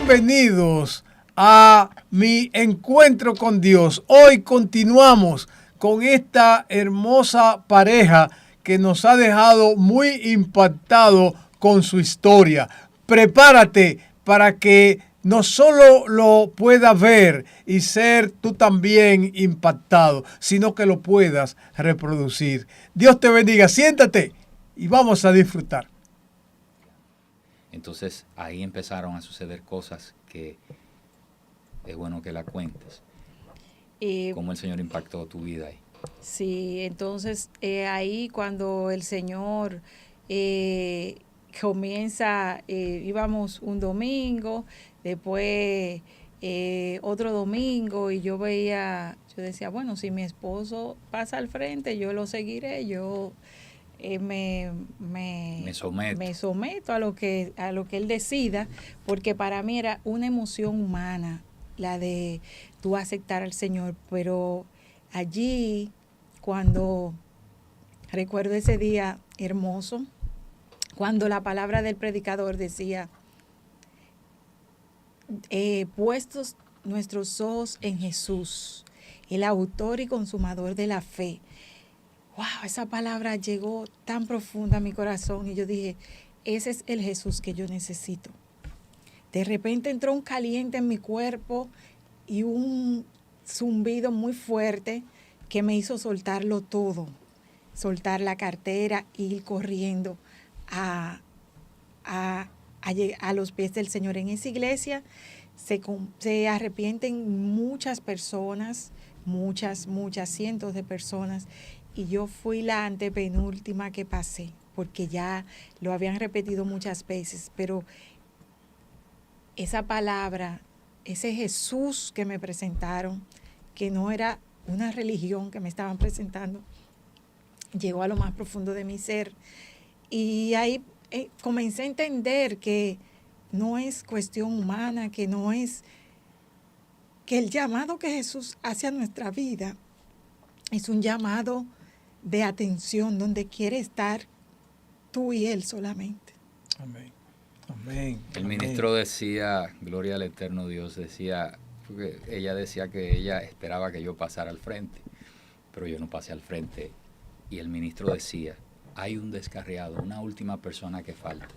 bienvenidos a mi encuentro con Dios. Hoy continuamos con esta hermosa pareja que nos ha dejado muy impactado con su historia. Prepárate para que no solo lo puedas ver y ser tú también impactado, sino que lo puedas reproducir. Dios te bendiga, siéntate y vamos a disfrutar. Entonces ahí empezaron a suceder cosas que es bueno que la cuentes. ¿Cómo el Señor impactó tu vida ahí? Sí, entonces ahí cuando el Señor comienza, íbamos un domingo, después otro domingo y yo decía, bueno, si mi esposo pasa al frente, yo lo seguiré, yo me someto a lo que él decida, porque para mí era una emoción humana la de tú aceptar al Señor, pero allí cuando recuerdo ese día hermoso, cuando la palabra del predicador decía, puestos nuestros ojos en Jesús, el autor y consumador de la fe. Wow, esa palabra llegó tan profunda a mi corazón y yo dije, ese es el Jesús que yo necesito. De repente entró un caliente en mi cuerpo y un zumbido muy fuerte que me hizo soltarlo todo, soltar la cartera e ir corriendo a los pies del Señor. En esa iglesia se arrepienten muchas personas, muchas, cientos de personas, y yo fui la antepenúltima que pasé, porque ya lo habían repetido muchas veces, pero esa palabra, ese Jesús que me presentaron, que no era una religión que me estaban presentando, llegó a lo más profundo de mi ser. Y ahí comencé a entender que no es cuestión humana, que no es, que el llamado que Jesús hace a nuestra vida es un llamado de atención, donde quiere estar tú y Él solamente. Amén. Amén. El ministro decía, gloria al eterno Dios, decía, porque ella decía que ella esperaba que yo pasara al frente, pero yo no pasé al frente. Y el ministro decía, hay un descarriado, una última persona que falta.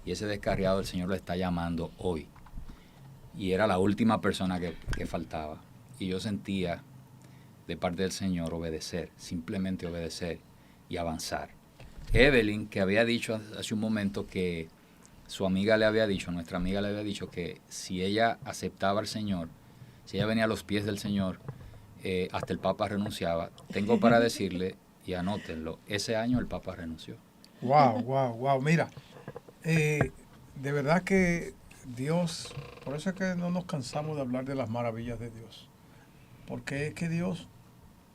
Y ese descarriado el Señor lo está llamando hoy. Y era la última persona que faltaba. Y yo sentía de parte del Señor obedecer, simplemente obedecer y avanzar. Evelyn, que había dicho hace un momento que su amiga le había dicho, nuestra amiga le había dicho que si ella aceptaba al Señor, si ella venía a los pies del Señor, hasta el Papa renunciaba. Tengo para decirle, y anótenlo, ese año el Papa renunció. Wow. Mira, de verdad que Dios, por eso es que no nos cansamos de hablar de las maravillas de Dios. Porque es que Dios,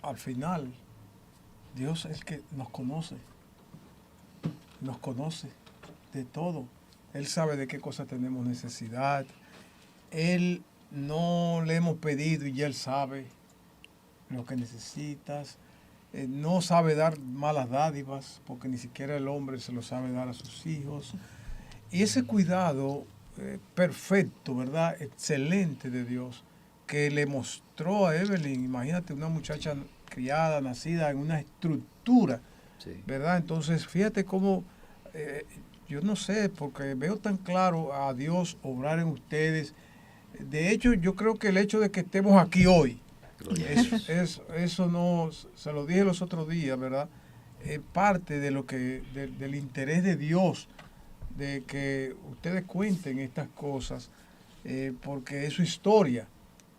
al final, Dios es que nos conoce de todo. Él sabe de qué cosas tenemos necesidad. Él no le hemos pedido y ya Él sabe lo que necesitas. No sabe dar malas dádivas, porque ni siquiera el hombre se lo sabe dar a sus hijos. Y ese cuidado perfecto, ¿verdad? Excelente de Dios, que le mostró a Evelyn, imagínate una muchacha criada, nacida en una estructura, sí, ¿verdad? Entonces, fíjate cómo, yo no sé, porque veo tan claro a Dios obrar en ustedes. De hecho, yo creo que el hecho de que estemos aquí hoy, eso no, se lo dije los otros días, ¿verdad? Es parte de lo que, del interés de Dios, de que ustedes cuenten estas cosas, porque es su historia.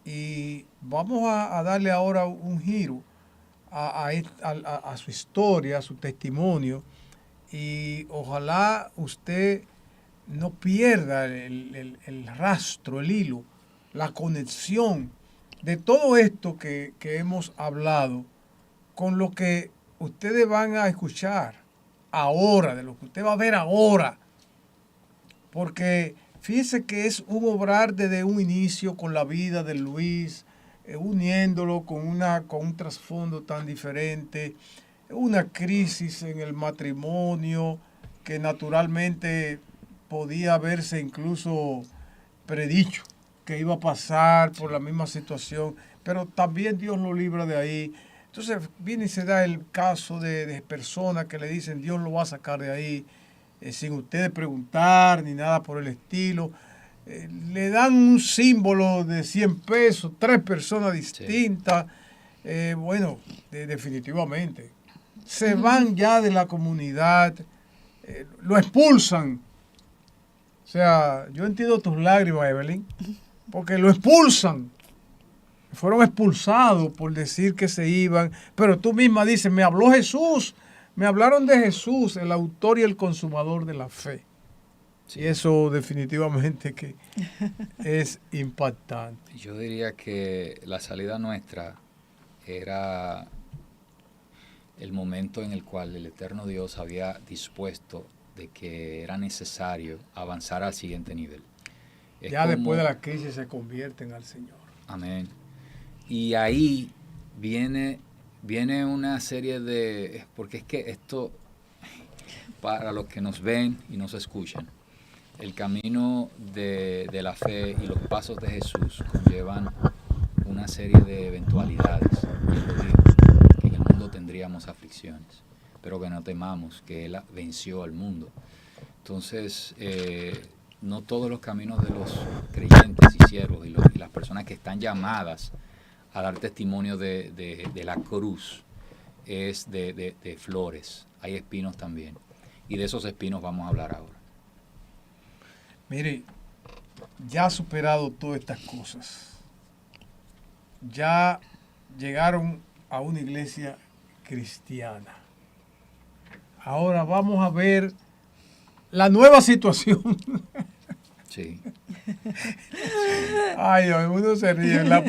Y vamos a darle ahora un giro a su historia, a su testimonio, y ojalá usted no pierda el rastro, el hilo, la conexión de todo esto que hemos hablado con lo que ustedes van a escuchar ahora, de lo que usted va a ver ahora. Porque fíjese que es un obrar desde un inicio con la vida de Luis, uniéndolo con un trasfondo tan diferente, una crisis en el matrimonio que naturalmente podía verse incluso predicho que iba a pasar por la misma situación, pero también Dios lo libra de ahí. Entonces viene y se da el caso de personas que le dicen Dios lo va a sacar de ahí, sin ustedes preguntar ni nada por el estilo. Le dan un símbolo de 100 pesos, 3 personas distintas. Bueno, definitivamente. Se van ya de la comunidad, lo expulsan. O sea, yo entiendo tus lágrimas, Evelyn, porque lo expulsan. Fueron expulsados por decir que se iban, pero tú misma dices, me habló Jesús, me hablaron de Jesús, el autor y el consumador de la fe. Sí. Y eso definitivamente que es impactante. Yo diría que la salida nuestra era el momento en el cual el eterno Dios había dispuesto de que era necesario avanzar al siguiente nivel. Ya después de la crisis se convierten al Señor. Amén. Y ahí viene una serie de... Porque es que esto, para los que nos ven y nos escuchan, el camino de la fe y los pasos de Jesús conllevan una serie de eventualidades. Él lo dijo, que en el mundo tendríamos aflicciones, pero que no temamos, que Él venció al mundo. Entonces, no todos los caminos de los creyentes y siervos y las personas que están llamadas a dar testimonio de la cruz es de flores. Hay espinos también. Y de esos espinos vamos a hablar ahora. Mire, ya ha superado todas estas cosas. Ya llegaron a una iglesia cristiana. Ahora vamos a ver la nueva situación. Sí. Ay, Dios, uno se ríe, ¿verdad?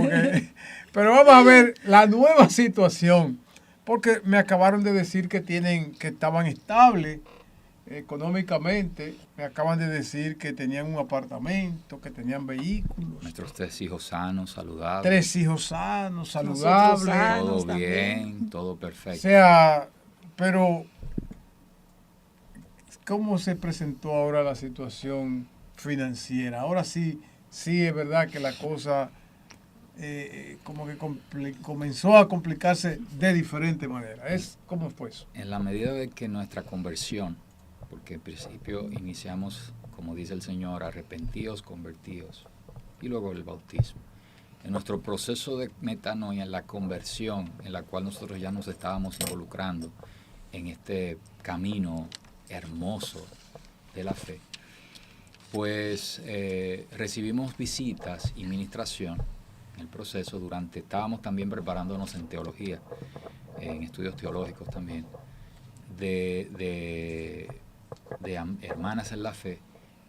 Pero vamos a ver la nueva situación. Porque me acabaron de decir que estaban estables económicamente. Me acaban de decir que tenían un apartamento, que tenían vehículos. Nuestros 3 hijos sanos, saludables. 3 hijos sanos, saludables. Todo bien, también. Todo perfecto. O sea, pero ¿cómo se presentó ahora la situación financiera? Ahora sí es verdad que la cosa como que comenzó a complicarse de diferente manera. ¿Cómo fue eso? En la medida de que nuestra conversión, porque en principio iniciamos, como dice el Señor, arrepentidos, convertidos, y luego el bautismo. En nuestro proceso de metanoia, en la conversión, en la cual nosotros ya nos estábamos involucrando en este camino hermoso de la fe, pues recibimos visitas y ministración en el proceso. Estábamos también preparándonos en teología, en estudios teológicos también, de hermanas en la fe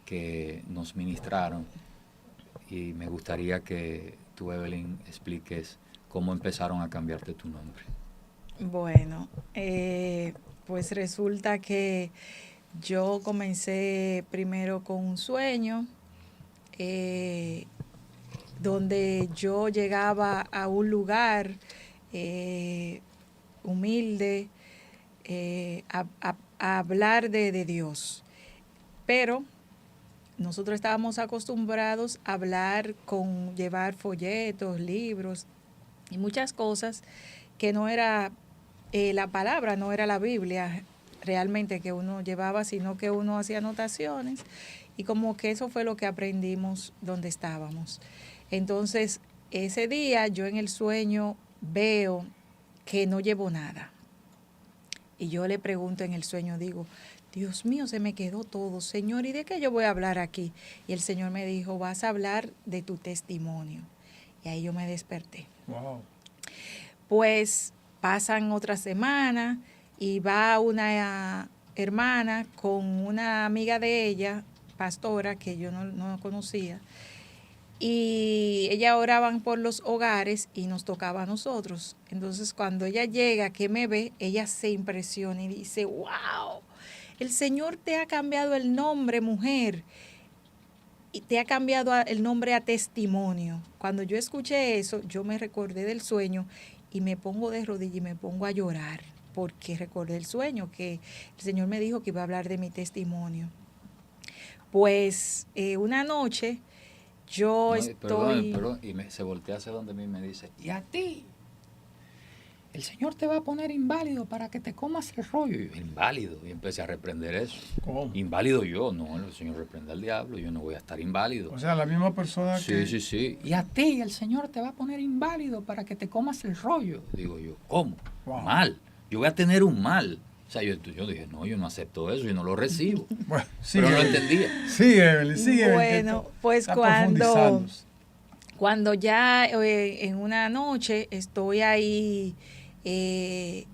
que nos ministraron, y me gustaría que tú, Evelyn, expliques cómo empezaron a cambiarte tu nombre. Bueno, pues resulta que yo comencé primero con un sueño donde yo llegaba a un lugar humilde a hablar de Dios. Pero nosotros estábamos acostumbrados a llevar folletos, libros y muchas cosas que no era la palabra, no era la Biblia realmente que uno llevaba, sino que uno hacía anotaciones, y como que eso fue lo que aprendimos donde estábamos. Entonces, ese día yo en el sueño veo que no llevo nada. Y yo le pregunto en el sueño, digo, Dios mío, se me quedó todo, Señor, ¿y de qué yo voy a hablar aquí? Y el Señor me dijo, vas a hablar de tu testimonio. Y ahí yo me desperté. Wow. Pues pasan otras semanas y va una hermana con una amiga de ella, pastora, que yo no conocía, y ella oraban por los hogares y nos tocaba a nosotros. Entonces cuando ella llega, que me ve, ella se impresiona y dice, wow, el Señor te ha cambiado el nombre, mujer, y te ha cambiado el nombre a testimonio. Cuando yo escuché eso, yo me recordé del sueño y me pongo de rodillas y me pongo a llorar, porque recordé el sueño, que el Señor me dijo que iba a hablar de mi testimonio. Pues una noche yo No, estoy... perdón, y se voltea hacia donde mí y me dice, ¿y a ti? El Señor te va a poner inválido para que te comas el rollo. Y yo, inválido, y empecé a reprender eso. ¿Cómo? Inválido yo, no, el Señor reprende al diablo, yo no voy a estar inválido. O sea, la misma persona Sí, que... sí, sí. Y a ti el Señor te va a poner inválido para que te comas el rollo. Digo yo, ¿cómo? Wow. Mal. Yo voy a tener un mal. O sea, yo dije, no, yo no acepto eso, yo no lo recibo. Bueno, Pero no lo entendía. Sigue, Evelyn, sigue. Bueno, pues cuando ya en una noche estoy ahí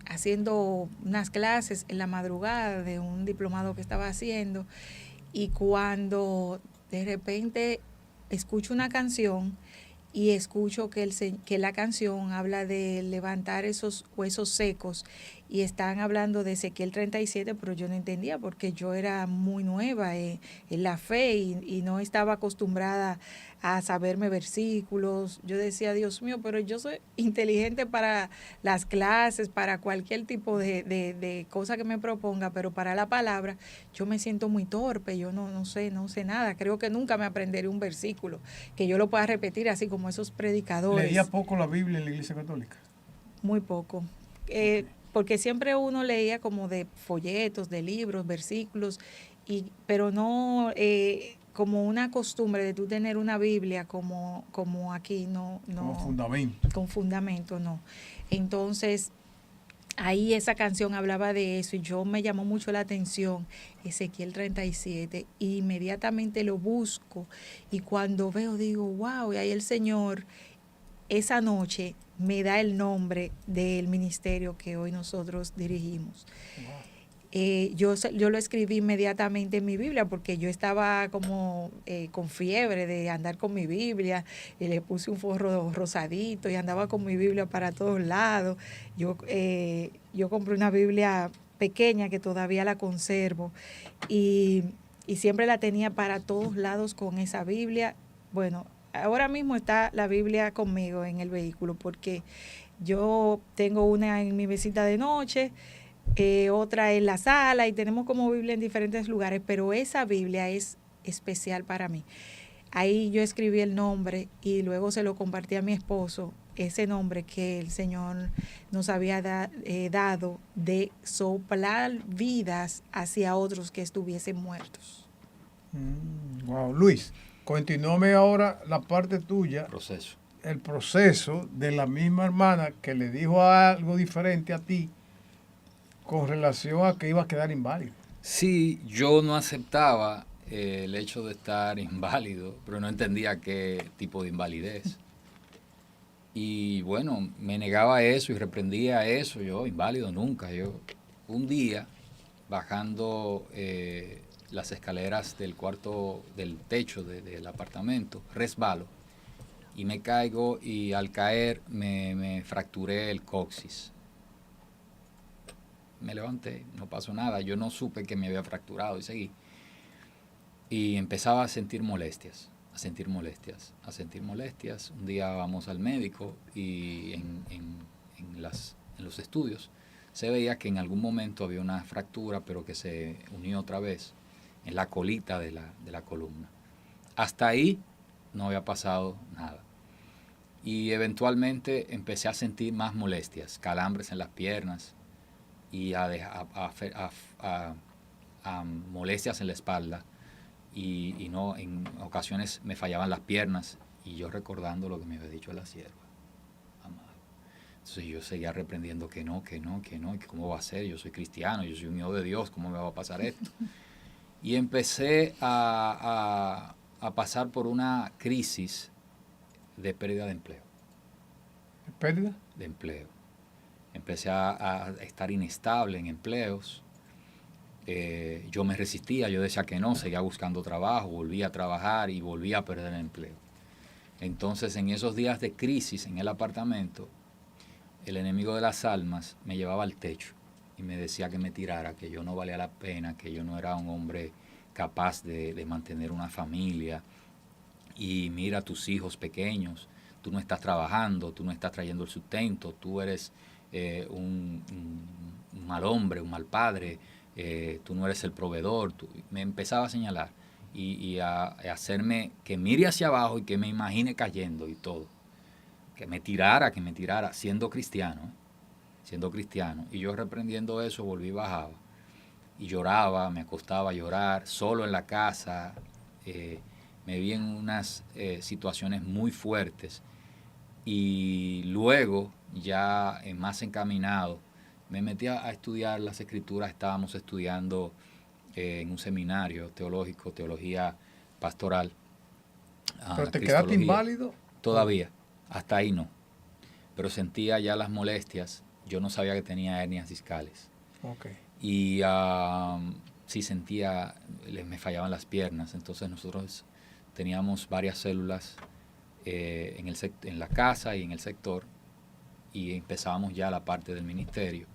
haciendo unas clases en la madrugada de un diplomado que estaba haciendo, y cuando de repente escucho una canción y escucho que la canción habla de levantar esos huesos secos, y están hablando de Ezequiel 37, pero yo no entendía porque yo era muy nueva en la fe y no estaba acostumbrada a saberme versículos. Yo decía, Dios mío, pero yo soy inteligente para las clases, para cualquier tipo de cosa que me proponga, pero para la palabra yo me siento muy torpe, yo no sé nada. Creo que nunca me aprenderé un versículo que yo lo pueda repetir así como esos predicadores. ¿Leía poco la Biblia en la Iglesia Católica? Muy poco. Porque siempre uno leía como de folletos, de libros, versículos, pero no como una costumbre de tú tener una Biblia como aquí, no. Como fundamento. Con fundamento, no. Entonces, ahí esa canción hablaba de eso y yo me llamó mucho la atención, Ezequiel 37, y inmediatamente lo busco, y cuando veo digo, wow, y ahí el Señor esa noche me da el nombre del ministerio que hoy nosotros dirigimos. Yo lo escribí inmediatamente en mi Biblia porque yo estaba como con fiebre de andar con mi Biblia, y le puse un forro rosadito y andaba con mi Biblia para todos lados. Yo compré una Biblia pequeña que todavía la conservo, y siempre la tenía para todos lados con esa Biblia. Bueno, ahora mismo está la Biblia conmigo en el vehículo porque yo tengo una en mi mesita de noche, otra en la sala, y tenemos como Biblia en diferentes lugares, pero esa Biblia es especial para mí. Ahí yo escribí el nombre y luego se lo compartí a mi esposo, ese nombre que el Señor nos había dado de soplar vidas hacia otros que estuviesen muertos. Wow, Luis, continúame ahora la parte tuya. Proceso. El proceso de la misma hermana que le dijo algo diferente a ti con relación a que iba a quedar inválido. Sí, yo no aceptaba el hecho de estar inválido, pero no entendía qué tipo de invalidez. Y bueno, me negaba eso y reprendía eso. Yo, inválido nunca. Yo, un día, bajando las escaleras del cuarto, del techo del apartamento, resbalo y me caigo, y al caer me fracturé el coxis. Me levanté, no pasó nada, yo no supe que me había fracturado y seguí. Y empezaba a sentir molestias. Un día vamos al médico y en los estudios se veía que en algún momento había una fractura, pero que se unió otra vez en la colita de la columna. Hasta ahí no había pasado nada. Y eventualmente empecé a sentir más molestias, calambres en las piernas y a molestias en la espalda. Y no, en ocasiones me fallaban las piernas, y yo recordando lo que me había dicho la sierva amada. Entonces yo seguía reprendiendo que no, que cómo va a ser, yo soy cristiano, yo soy un hijo de Dios, ¿cómo me va a pasar esto? Y empecé a pasar por una crisis de pérdida de empleo. ¿Pérdida? De empleo. Empecé a estar inestable en empleos. Yo me resistía, yo decía que no, seguía buscando trabajo, volvía a trabajar y volvía a perder el empleo. Entonces, en esos días de crisis en el apartamento, el enemigo de las almas me llevaba al techo y me decía que me tirara, que yo no valía la pena, que yo no era un hombre capaz de mantener una familia. Y mira a tus hijos pequeños, tú no estás trabajando, tú no estás trayendo el sustento, tú eres un mal hombre, un mal padre, tú no eres el proveedor. Me empezaba a señalar. y a hacerme que mire hacia abajo y que me imagine cayendo y todo. Que me tirara, siendo cristiano, siendo cristiano. Y yo reprendiendo eso, volví y bajaba. Y lloraba, me acostaba a llorar, solo en la casa. Me vi en unas situaciones muy fuertes. Y luego, ya más encaminado, me metí a estudiar las escrituras. Estábamos estudiando en un seminario teológico, teología pastoral. ¿Pero te quedaste inválido? Todavía, hasta ahí no. Pero sentía ya las molestias. Yo no sabía que tenía hernias discales. Okay. Y sí sentía, me fallaban las piernas. Entonces nosotros teníamos varias células en la casa y en el sector. Y empezábamos ya la parte del ministerio,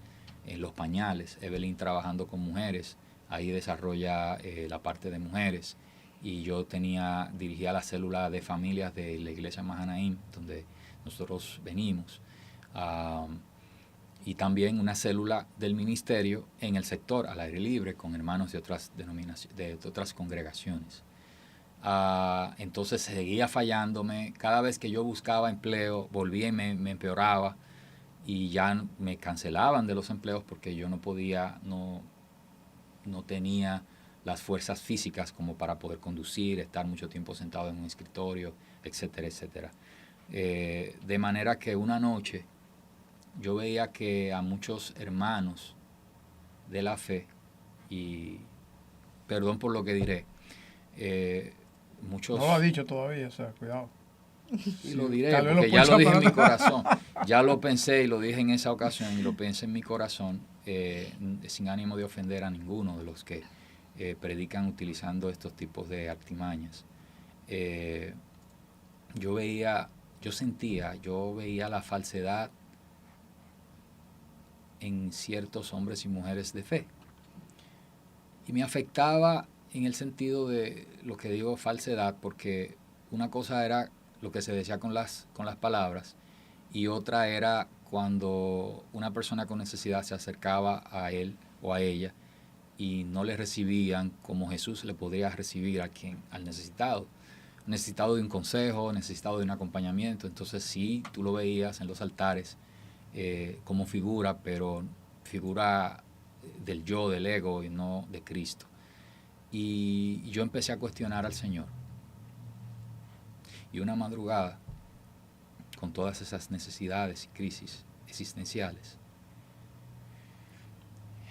en los pañales. Evelyn trabajando con mujeres, ahí desarrolla la parte de mujeres. Y yo dirigía la célula de familias de la iglesia Mahanaim, donde nosotros venimos. Y también una célula del ministerio en el sector, al aire libre, con hermanos de otras denominaciones, de otras congregaciones. Entonces seguía fallándome. Cada vez que yo buscaba empleo, volvía y me empeoraba. Y ya me cancelaban de los empleos porque yo no podía, no tenía las fuerzas físicas como para poder conducir, estar mucho tiempo sentado en un escritorio, etcétera, etcétera. De manera que una noche yo veía que a muchos hermanos de la fe, y perdón por lo que diré, muchos... No lo ha dicho todavía, o sea, cuidado. Y lo diré, porque ya lo dije en mi corazón. Ya lo pensé y lo dije en esa ocasión y lo pensé en mi corazón, sin ánimo de ofender a ninguno de los que predican utilizando estos tipos de artimañas. Yo veía la falsedad en ciertos hombres y mujeres de fe. Y me afectaba en el sentido de lo que digo falsedad, porque una cosa era lo que se decía con las palabras, y otra era cuando una persona con necesidad se acercaba a él o a ella y no le recibían como Jesús le podría recibir al necesitado de un consejo, necesitado de un acompañamiento. Entonces sí, tú lo veías en los altares como figura, pero figura del yo, del ego y no de Cristo. Y yo empecé a cuestionar al Señor. Y una madrugada, con todas esas necesidades y crisis existenciales,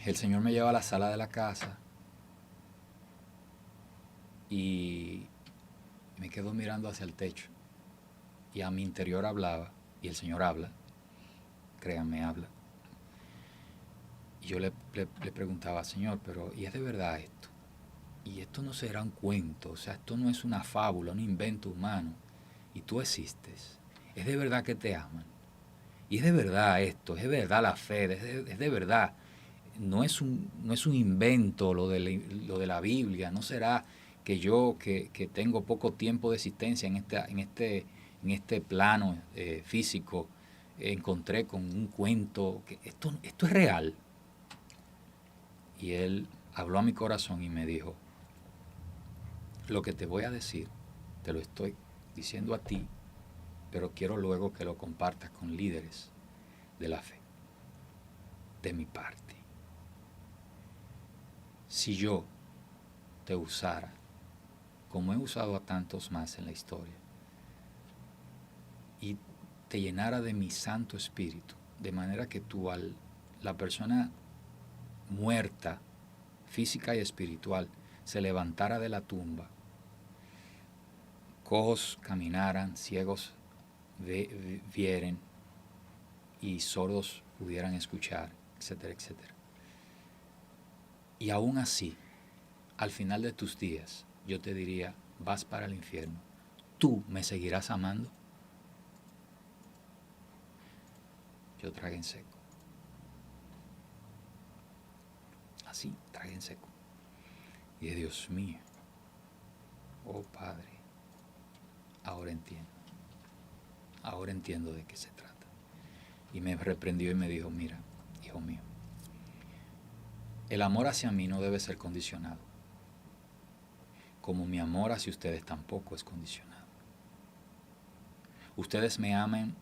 el Señor me lleva a la sala de la casa y me quedo mirando hacia el techo. Y a mi interior hablaba, y el Señor habla, créanme, habla. Y yo le preguntaba, Señor, pero ¿y es de verdad esto? Y esto no será un cuento, o sea, esto no es una fábula, un invento humano. Y tú existes. Es de verdad que te aman. Y es de verdad esto, es de verdad la fe, es de verdad. No es un invento lo de la Biblia. No será que yo, que tengo poco tiempo de existencia en este plano físico, encontré con un cuento. Que esto es real. Y él habló a mi corazón y me dijo, lo que te voy a decir, te lo estoy diciendo a ti, pero quiero luego que lo compartas con líderes de la fe, de mi parte. Si yo te usara, como he usado a tantos más en la historia, y te llenara de mi Santo Espíritu, de manera que tú la persona muerta, física y espiritual, se levantara de la tumba, cojos caminaran, ciegos vieren y sordos pudieran escuchar, etcétera, etcétera. Y aún así, al final de tus días, yo te diría, vas para el infierno, ¿tú me seguirás amando? Yo tragué en seco. Así, tragué en seco. Y Dios mío, oh Padre, ahora entiendo de qué se trata. Y me reprendió y me dijo, mira, hijo mío, el amor hacia mí no debe ser condicionado. como mi amor hacia ustedes tampoco es condicionado. Ustedes me aman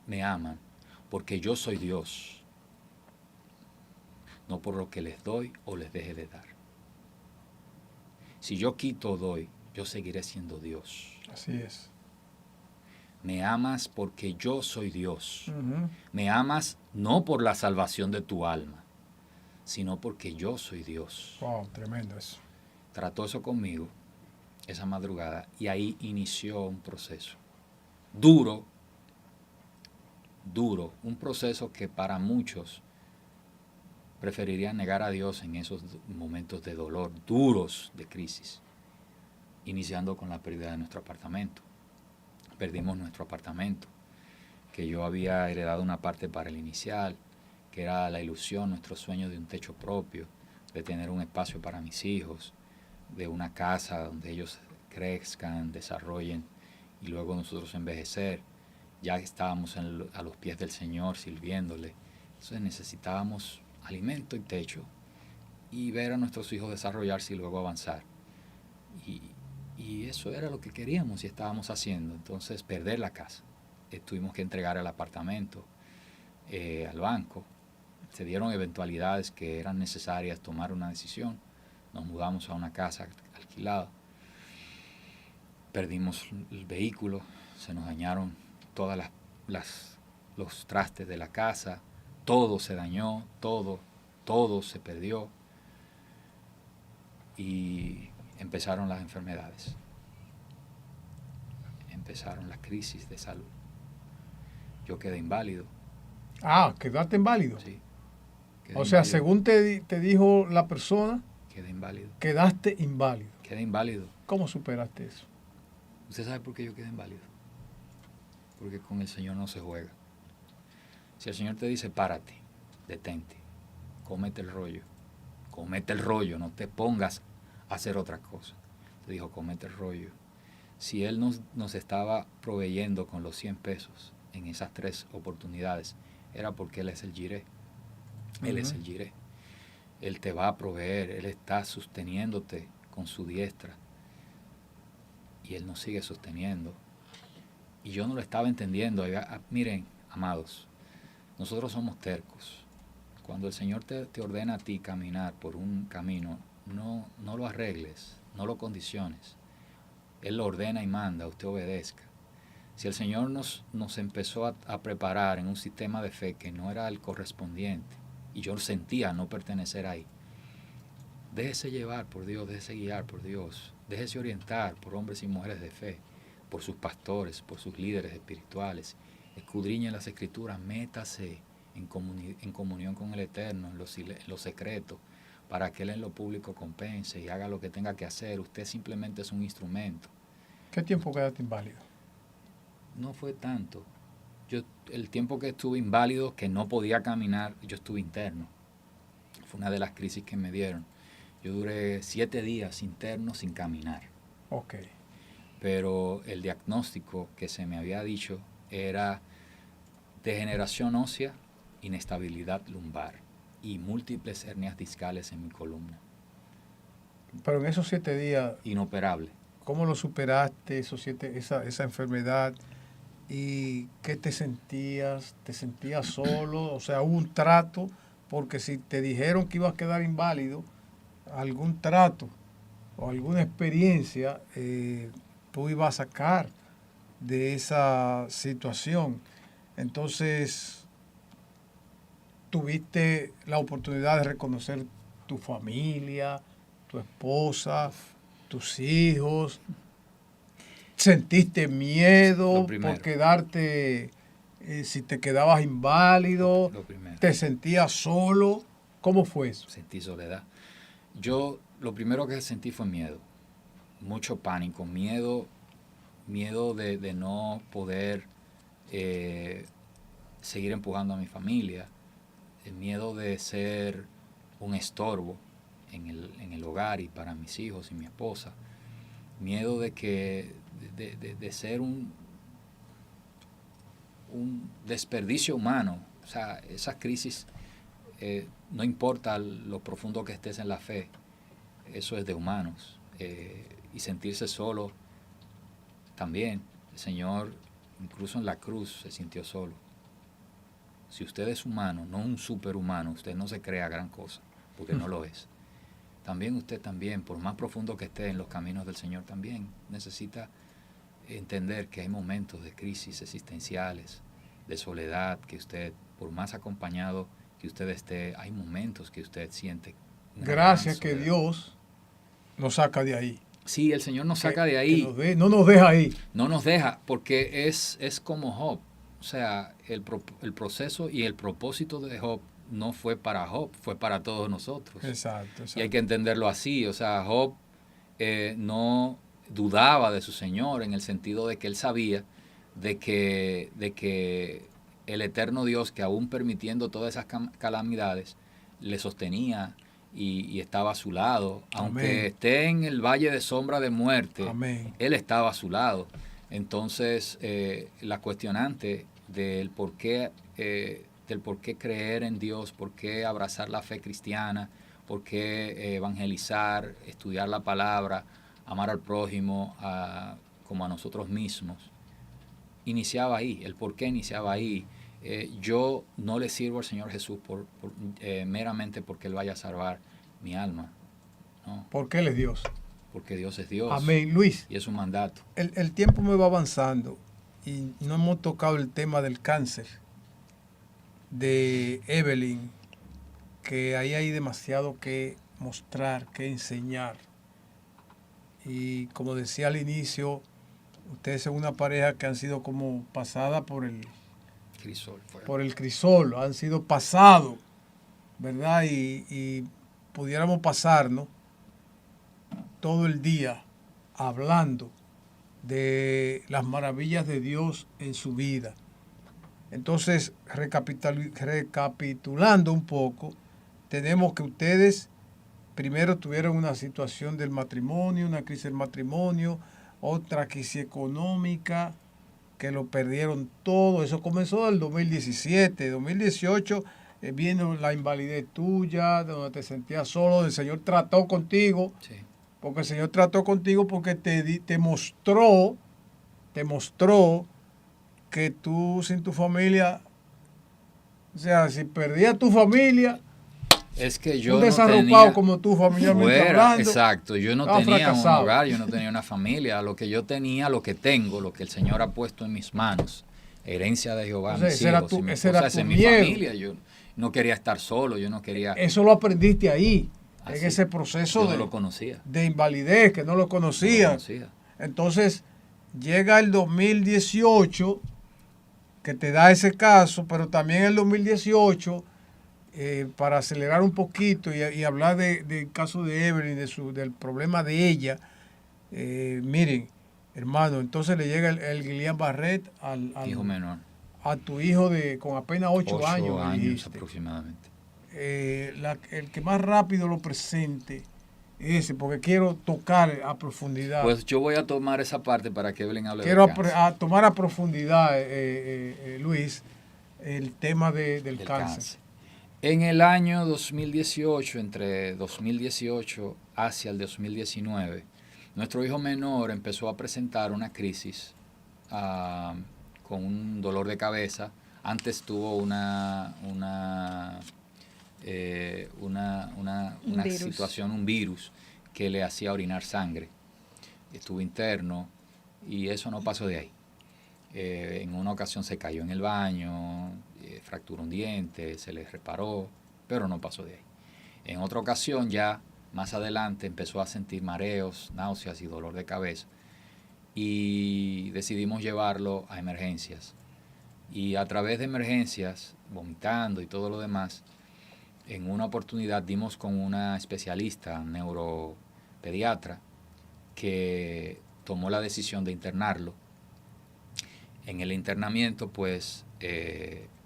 porque yo soy Dios, no por lo que les doy o les deje de dar. Si yo quito o doy, yo seguiré siendo Dios. Así es. Me amas porque yo soy Dios. Ujú. Me amas no por la salvación de tu alma, sino porque yo soy Dios. Wow, tremendo eso. Trató eso conmigo esa madrugada y ahí inició un proceso duro, un proceso que para muchos preferirían negar a Dios en esos momentos de dolor, duros de crisis, iniciando con la pérdida de nuestro apartamento. Perdimos nuestro apartamento, que yo había heredado una parte para el inicial, que era la ilusión, nuestro sueño de un techo propio, de tener un espacio para mis hijos, de una casa donde ellos crezcan, desarrollen y luego nosotros envejecer. Ya estábamos a los pies del Señor sirviéndole. Entonces necesitábamos alimento y techo y ver a nuestros hijos desarrollarse y luego avanzar. Y eso era lo que queríamos y estábamos haciendo. Entonces perder la casa. Tuvimos que entregar el apartamento al banco. Se dieron eventualidades que eran necesarias tomar una decisión. Nos mudamos a una casa alquilada. Perdimos el vehículo, se nos dañaron todas los trastes de la casa, todo se dañó, todo se perdió y empezaron las enfermedades, empezaron las crisis de salud. Yo quedé inválido. Ah, quedaste inválido. Sí. O sea, según te dijo la persona, Quedé inválido. quedaste inválido. Quedé inválido. ¿Cómo superaste eso? ¿Usted sabe por qué yo quedé inválido? Porque con el Señor no se juega. Si el Señor te dice, párate, detente, cómete el rollo, no te pongas a hacer otra cosa. Te dijo, cómete el rollo. Si Él nos estaba proveyendo con los 100 pesos en esas 3 oportunidades, era porque Él es el Jireh. Él es el Jireh. Él te va a proveer, Él está sosteniéndote con su diestra. Y Él nos sigue sosteniendo. Y yo no lo estaba entendiendo. Miren, amados, nosotros somos tercos. Cuando el Señor te ordena a ti caminar por un camino, no lo arregles, no lo condiciones. Él lo ordena y manda, usted obedezca. Si el Señor nos empezó a preparar en un sistema de fe que no era el correspondiente, y yo sentía no pertenecer ahí, déjese llevar por Dios, déjese guiar por Dios, déjese orientar por hombres y mujeres de fe, por sus pastores, por sus líderes espirituales. Escudriñe las Escrituras, métase en comunión con el Eterno, en lo secreto, para que Él en lo público compense y haga lo que tenga que hacer. Usted simplemente es un instrumento. ¿Qué tiempo quedaste inválido? No fue tanto. El tiempo que estuve inválido, que no podía caminar, yo estuve interno. Fue una de las crisis que me dieron. Yo duré 7 días interno sin caminar. Ok. Pero el diagnóstico que se me había dicho era degeneración ósea, inestabilidad lumbar y múltiples hernias discales en mi columna. Pero en esos 7 días, Inoperable. ¿cómo lo superaste, esa enfermedad? ¿Y qué te sentías? ¿Te sentías solo? O sea, hubo un trato, porque si te dijeron que ibas a quedar inválido, algún trato o alguna experiencia tú ibas a sacar de esa situación. Entonces, tuviste la oportunidad de reconocer tu familia, tu esposa, tus hijos. ¿Sentiste miedo por quedarte, si te quedabas inválido? Lo primero. ¿Te sentías solo? ¿Cómo fue eso? Sentí soledad. Yo lo primero que sentí fue miedo, mucho pánico, miedo de no poder seguir empujando a mi familia, el miedo de ser un estorbo en el hogar y para mis hijos y mi esposa, miedo de ser un desperdicio humano. O sea, esas crisis, no importa lo profundo que estés en la fe, eso es de humanos. y sentirse solo también. El Señor, incluso en la cruz, se sintió solo. Si usted es humano, no un superhumano, usted no se crea gran cosa, porque no lo es. También usted también, por más profundo que esté en los caminos del Señor, también necesita entender que hay momentos de crisis existenciales, de soledad, que usted, por más acompañado que usted esté, hay momentos que usted siente. Gracias que Dios nos saca de ahí. Sí, el Señor nos saca de ahí. No nos deja ahí. No nos deja, porque es como Job. O sea, el proceso y el propósito de Job no fue para Job, fue para todos nosotros. Exacto. Y hay que entenderlo así. O sea, Job no dudaba de su Señor en el sentido de que él sabía de que el eterno Dios, que aún permitiendo todas esas calamidades, le sostenía y estaba a su lado. Aunque Amén. esté en el valle de sombra de muerte, Amén. él estaba a su lado. Entonces, la cuestionante del por qué creer en Dios, por qué abrazar la fe cristiana, por qué evangelizar, estudiar la palabra, amar al prójimo como a nosotros mismos, iniciaba ahí. El por qué iniciaba ahí. Yo no le sirvo al Señor Jesús meramente porque Él vaya a salvar mi alma. ¿No? Porque Él es Dios. Porque Dios es Dios. Amén. Luis. Y es un mandato. El tiempo me va avanzando y no hemos tocado el tema del cáncer de Evelyn, que ahí hay demasiado que mostrar, que enseñar. Y como decía al inicio, ustedes son una pareja que han sido como pasada por el crisol, han sido pasados, ¿verdad? Y pudiéramos pasarnos todo el día hablando de las maravillas de Dios en su vida. Entonces, recapitulando un poco, tenemos que ustedes primero tuvieron una situación del matrimonio, una crisis del matrimonio, otra crisis económica, que lo perdieron todo. Eso comenzó en el 2017. 2018 vino la invalidez tuya, donde te sentías solo, donde el Señor trató contigo. Sí. Porque el Señor trató contigo porque te mostró que tú sin tu familia, o sea, si perdías tu familia, es que yo un no desarropado tenía, como tú familiarmente hablando. Exacto, yo no tenía un hogar, yo no tenía una familia. Lo que yo tenía, lo que tengo, lo que el Señor ha puesto en mis manos, herencia de Jehová, mis hijos, mi esposa, es en mi familia. Yo no quería estar solo, yo no quería. Eso lo aprendiste ahí, así, en ese proceso yo no lo conocía. De invalidez, que no lo conocía. No lo conocía. Entonces, llega el 2018, que te da ese caso, pero también el 2018, para acelerar un poquito y hablar del caso de Evelyn, del problema de ella, miren, hermano, entonces le llega el Guillain-Barré al hijo menor, a tu hijo con apenas 8 años. 8 años aproximadamente. El que más rápido lo presente ese, porque quiero tocar a profundidad. Pues yo voy a tomar esa parte para que Evelyn hable. Quiero tomar a profundidad, Luis, el tema del cáncer. En el año 2018, entre 2018 hacia el 2019, nuestro hijo menor empezó a presentar una crisis con un dolor de cabeza. Antes tuvo una situación, un virus que le hacía orinar sangre. Estuvo interno y eso no pasó de ahí. En una ocasión se cayó en el baño, fracturó un diente, se le reparó, pero no pasó de ahí. En otra ocasión, ya más adelante, empezó a sentir mareos, náuseas y dolor de cabeza y decidimos llevarlo a emergencias. Y a través de emergencias, vomitando y todo lo demás, en una oportunidad dimos con una especialista, neuropediatra, que tomó la decisión de internarlo. En el internamiento, pues,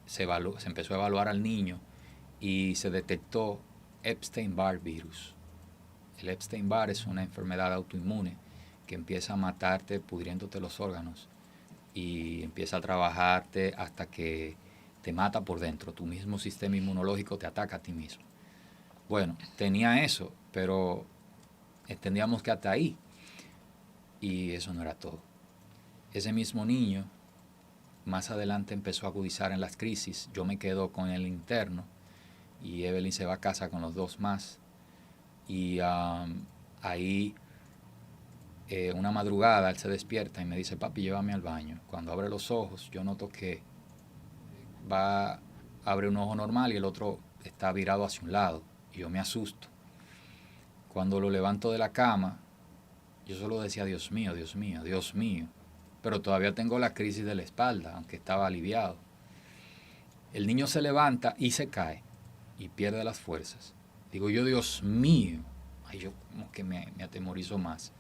se empezó a evaluar al niño y se detectó Epstein-Barr virus. El Epstein-Barr es una enfermedad autoinmune que empieza a matarte pudriéndote los órganos y empieza a trabajarte hasta que te mata por dentro. Tu mismo sistema inmunológico te ataca a ti mismo. Bueno, tenía eso, pero entendíamos que hasta ahí. Y eso no era todo. Ese mismo niño más adelante empezó a agudizar en las crisis. Yo me quedo con el interno y Evelyn se va a casa con los dos más. Y ahí una madrugada él se despierta y me dice, papi, llévame al baño. Cuando abre los ojos yo noto que abre un ojo normal y el otro está virado hacia un lado. Y yo me asusto. Cuando lo levanto de la cama, yo solo decía, Dios mío, Dios mío, Dios mío. Pero todavía tengo la crisis de la espalda, aunque estaba aliviado. El niño se levanta y se cae y pierde las fuerzas. Digo yo, Dios mío. Ay, yo como que me atemorizo más.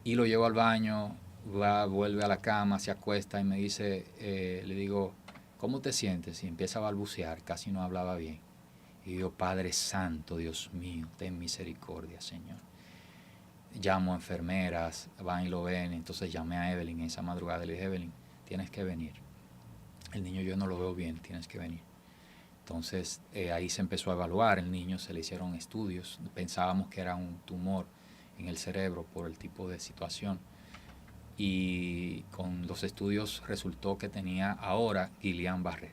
Y lo llevo al baño, vuelve a la cama, se acuesta y me dice, le digo, ¿cómo te sientes? Y empieza a balbucear, casi no hablaba bien. Y digo, Padre Santo, Dios mío, ten misericordia, Señor. Llamo a enfermeras, van y lo ven. Entonces llamé a Evelyn esa madrugada y le dije, Evelyn, tienes que venir. El niño yo no lo veo bien, tienes que venir. Entonces ahí se empezó a evaluar el niño, se le hicieron estudios. Pensábamos que era un tumor en el cerebro por el tipo de situación. Y con los estudios resultó que tenía ahora Guillain-Barré.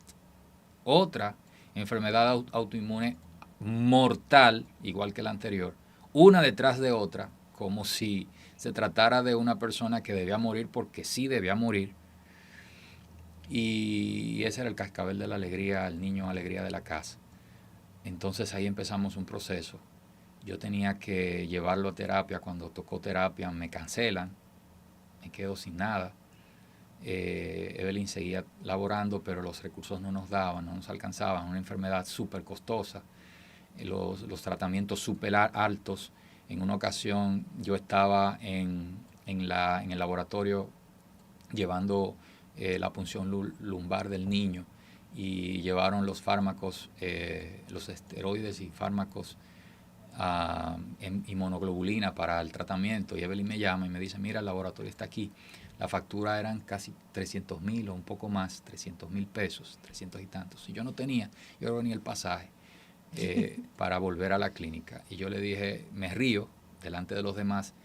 Otra enfermedad autoinmune mortal, igual que la anterior, una detrás de otra, como si se tratara de una persona que debía morir porque sí debía morir. Y ese era el cascabel de la alegría, el niño alegría de la casa. Entonces ahí empezamos un proceso. Yo tenía que llevarlo a terapia. Cuando tocó terapia me cancelan, me quedo sin nada. Evelyn seguía laborando, pero los recursos no nos daban, no nos alcanzaban. Una enfermedad súper costosa, los tratamientos súper altos. En una ocasión yo estaba en el laboratorio llevando la punción lumbar del niño y llevaron los fármacos, los esteroides y fármacos inmunoglobulina para el tratamiento. Y Evelyn me llama y me dice, mira, el laboratorio está aquí. La factura eran casi 300,000 o un poco más, 300,000 pesos, 300 y tantos. Y yo no tenía, yo no venía el pasaje para volver a la clínica. Y yo le dije, me río delante de los demás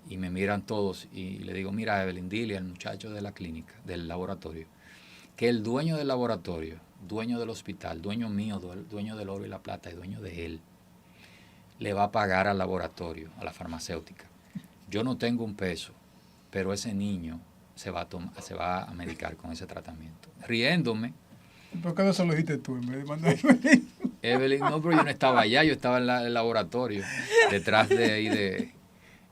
y me miran todos y le digo, mira, Evelyn, dile al muchacho de la clínica, del laboratorio, que el dueño del laboratorio, dueño del hospital, dueño mío, dueño del oro y la plata y dueño de él, le va a pagar al laboratorio, a la farmacéutica. Yo no tengo un peso, pero ese niño se va a medicar con ese tratamiento. Riéndome. ¿Por qué no se lo dijiste tú en vez de mandar Evelyn, no, pero yo no estaba allá, yo estaba en el laboratorio, detrás de ahí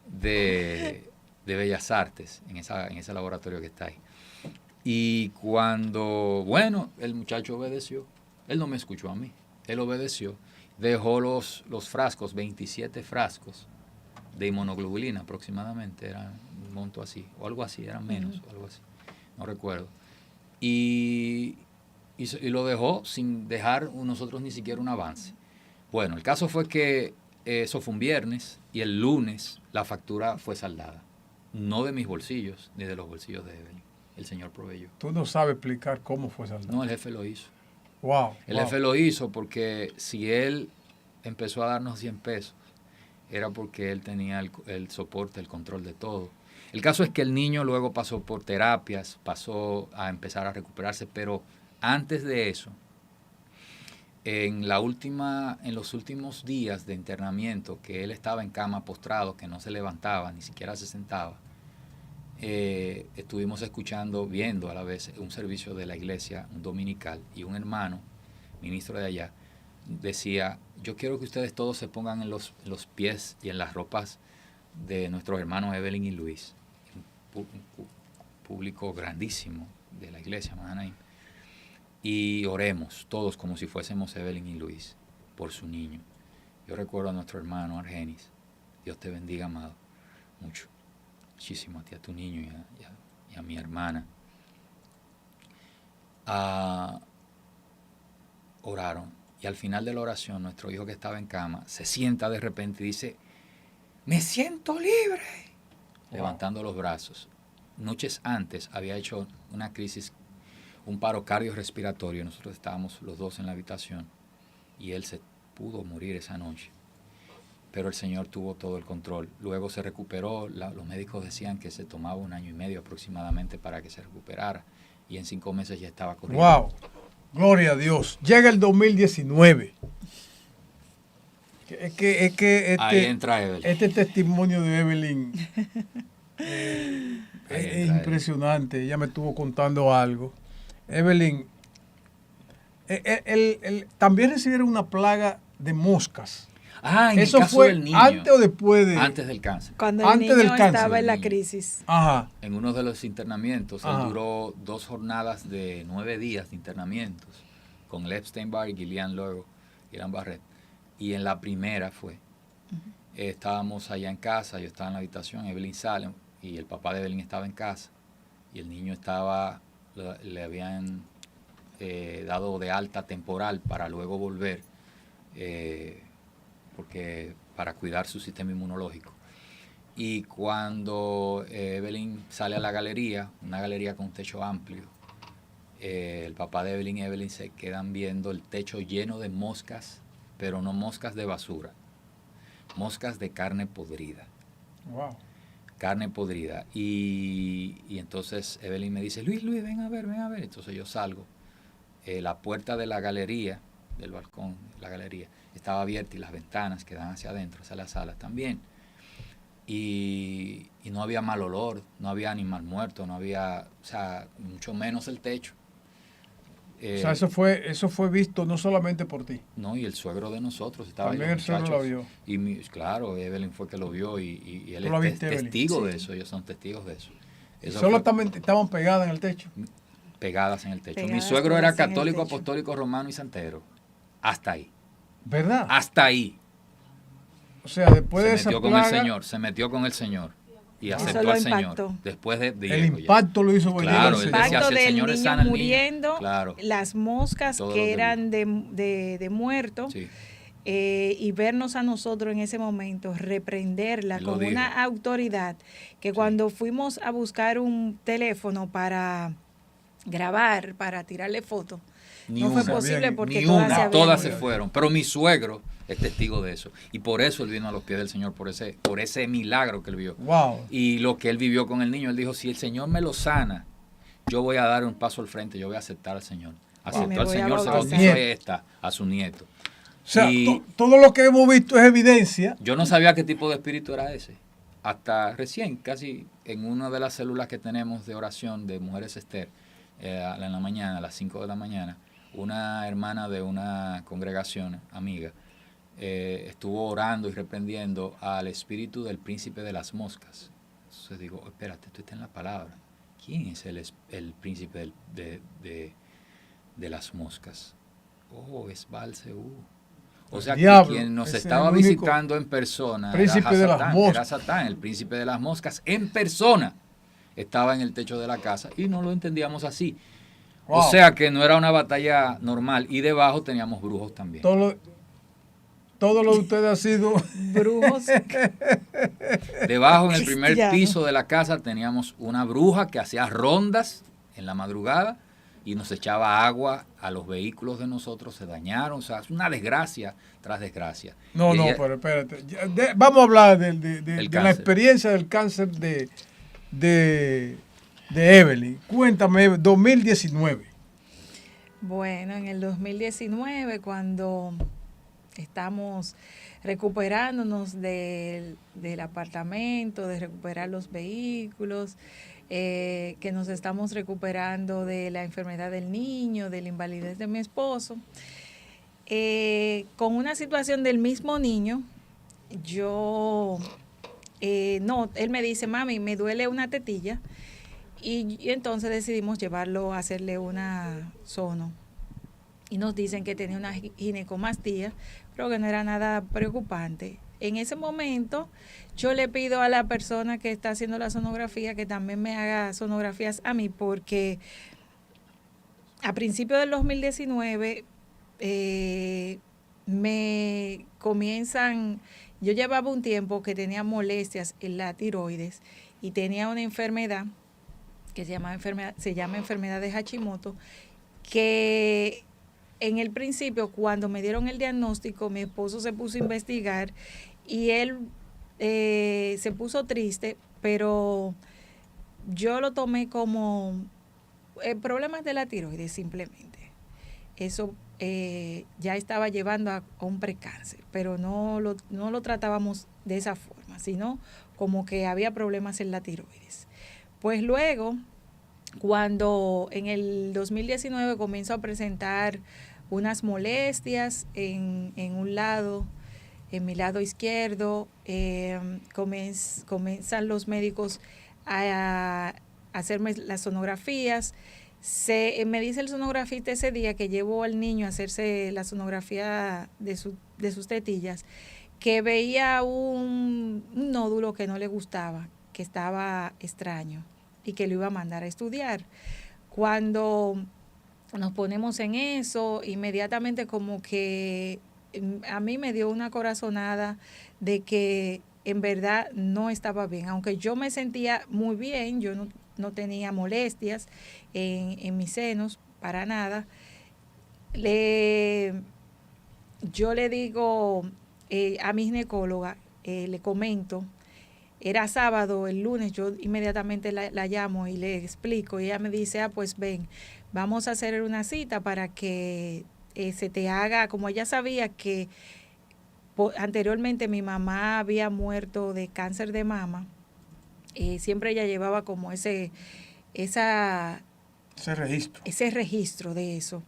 de Bellas Artes, en ese laboratorio que está ahí. Y cuando, bueno, el muchacho obedeció, él no me escuchó a mí, él obedeció, dejó los frascos, 27 frascos de inmunoglobulina aproximadamente, era un monto así, o algo así, eran menos, o algo así, no recuerdo. Y lo dejó sin dejar nosotros ni siquiera un avance. Bueno, el caso fue que eso fue un viernes y el lunes la factura fue saldada. No de mis bolsillos, ni de los bolsillos de Evelyn. El señor proveyó. Tú no sabes explicar cómo fue saldada. No, el jefe lo hizo. Wow. El jefe lo hizo porque si él empezó a darnos 100 pesos, era porque él tenía el soporte, el control de todo. El caso es que el niño luego pasó por terapias, pasó a empezar a recuperarse, pero antes de eso, en los últimos días de internamiento, que él estaba en cama postrado, que no se levantaba, ni siquiera se sentaba, estuvimos viendo a la vez un servicio de la iglesia, un dominical, y un hermano, ministro de allá, decía, yo quiero que ustedes todos se pongan en los pies y en las ropas de nuestros hermanos Evelyn y Luis, un público grandísimo de la iglesia, Mahanaim, y oremos todos como si fuésemos Evelyn y Luis por su niño. Yo recuerdo a nuestro hermano Argenis, Dios te bendiga, amado, muchísimo a ti, a tu niño y a mi hermana. Oraron. Y al final de la oración, nuestro hijo que estaba en cama se sienta de repente y dice, me siento libre, levantando los brazos. Noches antes había hecho una crisis, un paro cardiorrespiratorio. Nosotros estábamos los dos en la habitación y él se pudo morir esa noche. pero el Señor tuvo todo el control. Luego se recuperó, los médicos decían que se tomaba 1 año y medio aproximadamente para que se recuperara, y en 5 meses ya estaba corriendo. ¡Wow! Gloria a Dios. Llega el 2019. Es que Ahí entra Evelyn. este testimonio de Evelyn es impresionante. Ella me estuvo contando algo. Evelyn, también recibieron una plaga de moscas. En ¿Eso el caso fue del niño, antes o después de...? antes del cáncer. Cuando el Antes niño del cáncer, estaba en la niño. crisis. Ajá. En uno de los internamientos, él Ajá. duró 2 jornadas de 9 días de internamientos con el Epstein-Barr y Gillian Barrett. Y en la primera estábamos allá en casa, yo estaba en la habitación, Evelyn sale y el papá de Evelyn estaba en casa y el niño le habían dado de alta temporal para luego volver, porque para cuidar su sistema inmunológico. Y cuando Evelyn sale a la galería, una galería con un techo amplio, el papá de Evelyn y Evelyn se quedan viendo el techo lleno de moscas, pero no moscas de basura, moscas de carne podrida. Wow. Carne podrida. Y entonces Evelyn me dice, Luis, ven a ver. Entonces yo salgo. La puerta de la galería, del balcón, la galería, estaba abierta y las ventanas que dan hacia adentro, hacia las salas también. Y no había mal olor, no había animal muerto, no había, o sea, mucho menos el techo. O sea, eso fue visto no solamente por ti. No, y el suegro de nosotros estaba También ahí, el suegro lo vio. Y claro, Evelyn fue que lo vio y él ¿Tú lo es viste, Evelyn? testigo de Sí. eso, ellos son testigos de eso. Eso Solo fue estaban pegadas en el techo. pegadas en el techo. Mi Pegadas suegro era todas en el católico, techo. apostólico, romano y santero. Hasta ahí. ¿Verdad? Hasta ahí. O sea, después de Se esa metió con plaga, el Señor, se metió con el Señor. Y Eso aceptó lo al Señor. impactó. Después de el Diego ya. impacto lo hizo venir Claro, al él Señor. decía, Impacto si el del Señor le niño sana al niño, muriendo, claro. las moscas Todo lo que que eran de muerto, Sí. y vernos a nosotros en ese momento, reprenderla Él lo con dijo. una autoridad que Sí. cuando fuimos a buscar un teléfono para grabar, para tirarle fotos, Ni no fue una, posible porque ni todas una, se habían todas se ido. fueron. Pero mi suegro es testigo de eso. Y por eso él vino a los pies del Señor, por ese milagro que él vio. Wow. Y lo que él vivió con el niño, él dijo, si el Señor me lo sana, yo voy a dar un paso al frente, yo voy a aceptar al Señor. me Aceptó al voy a Señor, se bautizar. bautizó, ahí está, a su nieto. O sea, Y todo lo que hemos visto es evidencia. yo no sabía qué tipo de espíritu era ese. Hasta recién, casi en una de las células que tenemos de oración de Mujeres Esther, en la mañana, a las 5 de la mañana, una hermana de una congregación amiga estuvo orando y reprendiendo al espíritu del príncipe de las moscas. Entonces digo, espérate, esto está en la palabra. ¿Quién es el príncipe de las moscas? Oh, es Baal-Zebú. O sea, Diablo, que quien nos ese estaba es el único visitando en persona príncipe de las Satán, moscas. era Satán, el príncipe de las moscas, en persona. Estaba en el techo de la casa y no lo entendíamos así. Wow. O sea que no era una batalla normal. Y debajo teníamos brujos también. Todo lo de ustedes ha sido... Brujos. Debajo, en el primer Cristiano. piso de la casa, teníamos una bruja que hacía rondas en la madrugada y nos echaba agua a los vehículos de nosotros, se dañaron. O sea, es una desgracia tras desgracia. No, Y no, ella- pero espérate. Vamos a hablar de la cáncer. experiencia del cáncer de Evelyn. Cuéntame, 2019. Bueno, en el 2019, cuando estamos recuperándonos del apartamento, de recuperar los vehículos, que nos estamos recuperando de la enfermedad del niño, de la invalidez de mi esposo, con una situación del mismo niño, él me dice, mami, me duele una tetilla. Y entonces decidimos llevarlo a hacerle una sono. Y nos dicen que tenía una ginecomastía, pero que no era nada preocupante. En ese momento, yo le pido a la persona que está haciendo la sonografía que también me haga sonografías a mí, porque a principios del 2019 me comienzan, yo llevaba un tiempo que tenía molestias en la tiroides y tenía una enfermedad que se llama enfermedad de Hashimoto, que en el principio, cuando me dieron el diagnóstico, mi esposo se puso a investigar y él se puso triste, pero yo lo tomé como problemas de la tiroides simplemente. Eso ya estaba llevando a un precáncer, pero no lo tratábamos de esa forma, sino como que había problemas en la tiroides. Pues luego, cuando en el 2019 comenzó a presentar unas molestias en un lado, en mi lado izquierdo, comienzan los médicos a hacerme las sonografías. Me dice el sonografista ese día que llevó al niño a hacerse la sonografía de sus tetillas, que veía un nódulo que no le gustaba, que estaba extraño y que lo iba a mandar a estudiar. Cuando nos ponemos en eso, inmediatamente como que a mí me dio una corazonada de que en verdad no estaba bien, aunque yo me sentía muy bien, yo no tenía molestias en mis senos para nada. Yo le digo a mi ginecóloga, le comento, era sábado, el lunes yo inmediatamente la llamo y le explico y ella me dice, pues ven, vamos a hacer una cita para que se te haga, como ella sabía que anteriormente mi mamá había muerto de cáncer de mama, siempre ella llevaba como ese registro de eso.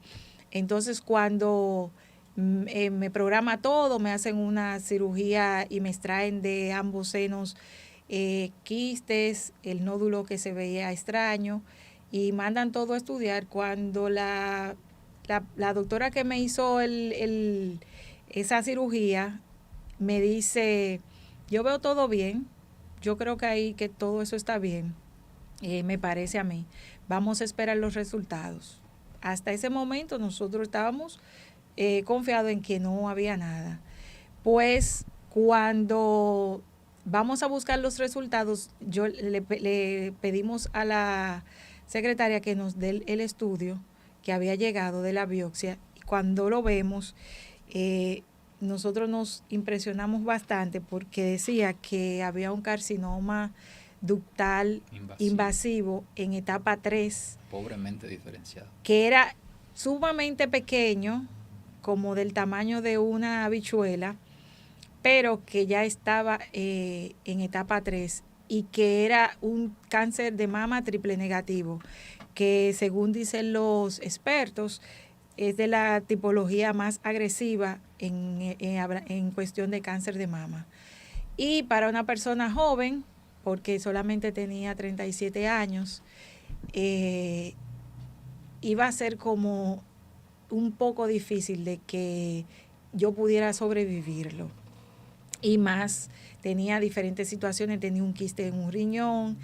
Entonces cuando me programa todo, me hacen una cirugía y me extraen de ambos senos quistes, el nódulo que se veía extraño y mandan todo a estudiar. Cuando la doctora que me hizo esa cirugía me dice, yo veo todo bien, yo creo que ahí que todo eso está bien, me parece a mí, vamos a esperar los resultados. Hasta ese momento nosotros estábamos confiados en que no había nada. Pues cuando vamos a buscar los resultados, yo le pedimos a la secretaria que nos dé el estudio que había llegado de la biopsia. Y cuando lo vemos, nosotros nos impresionamos bastante porque decía que había un carcinoma ductal invasivo en etapa 3. Pobremente diferenciado. Que era sumamente pequeño, como del tamaño de una habichuela, pero que ya estaba en etapa 3 y que era un cáncer de mama triple negativo, que según dicen los expertos, es de la tipología más agresiva en cuestión de cáncer de mama. Y para una persona joven, porque solamente tenía 37 años, iba a ser como un poco difícil de que yo pudiera sobrevivirlo. Y más, tenía diferentes situaciones, tenía un quiste en un riñón,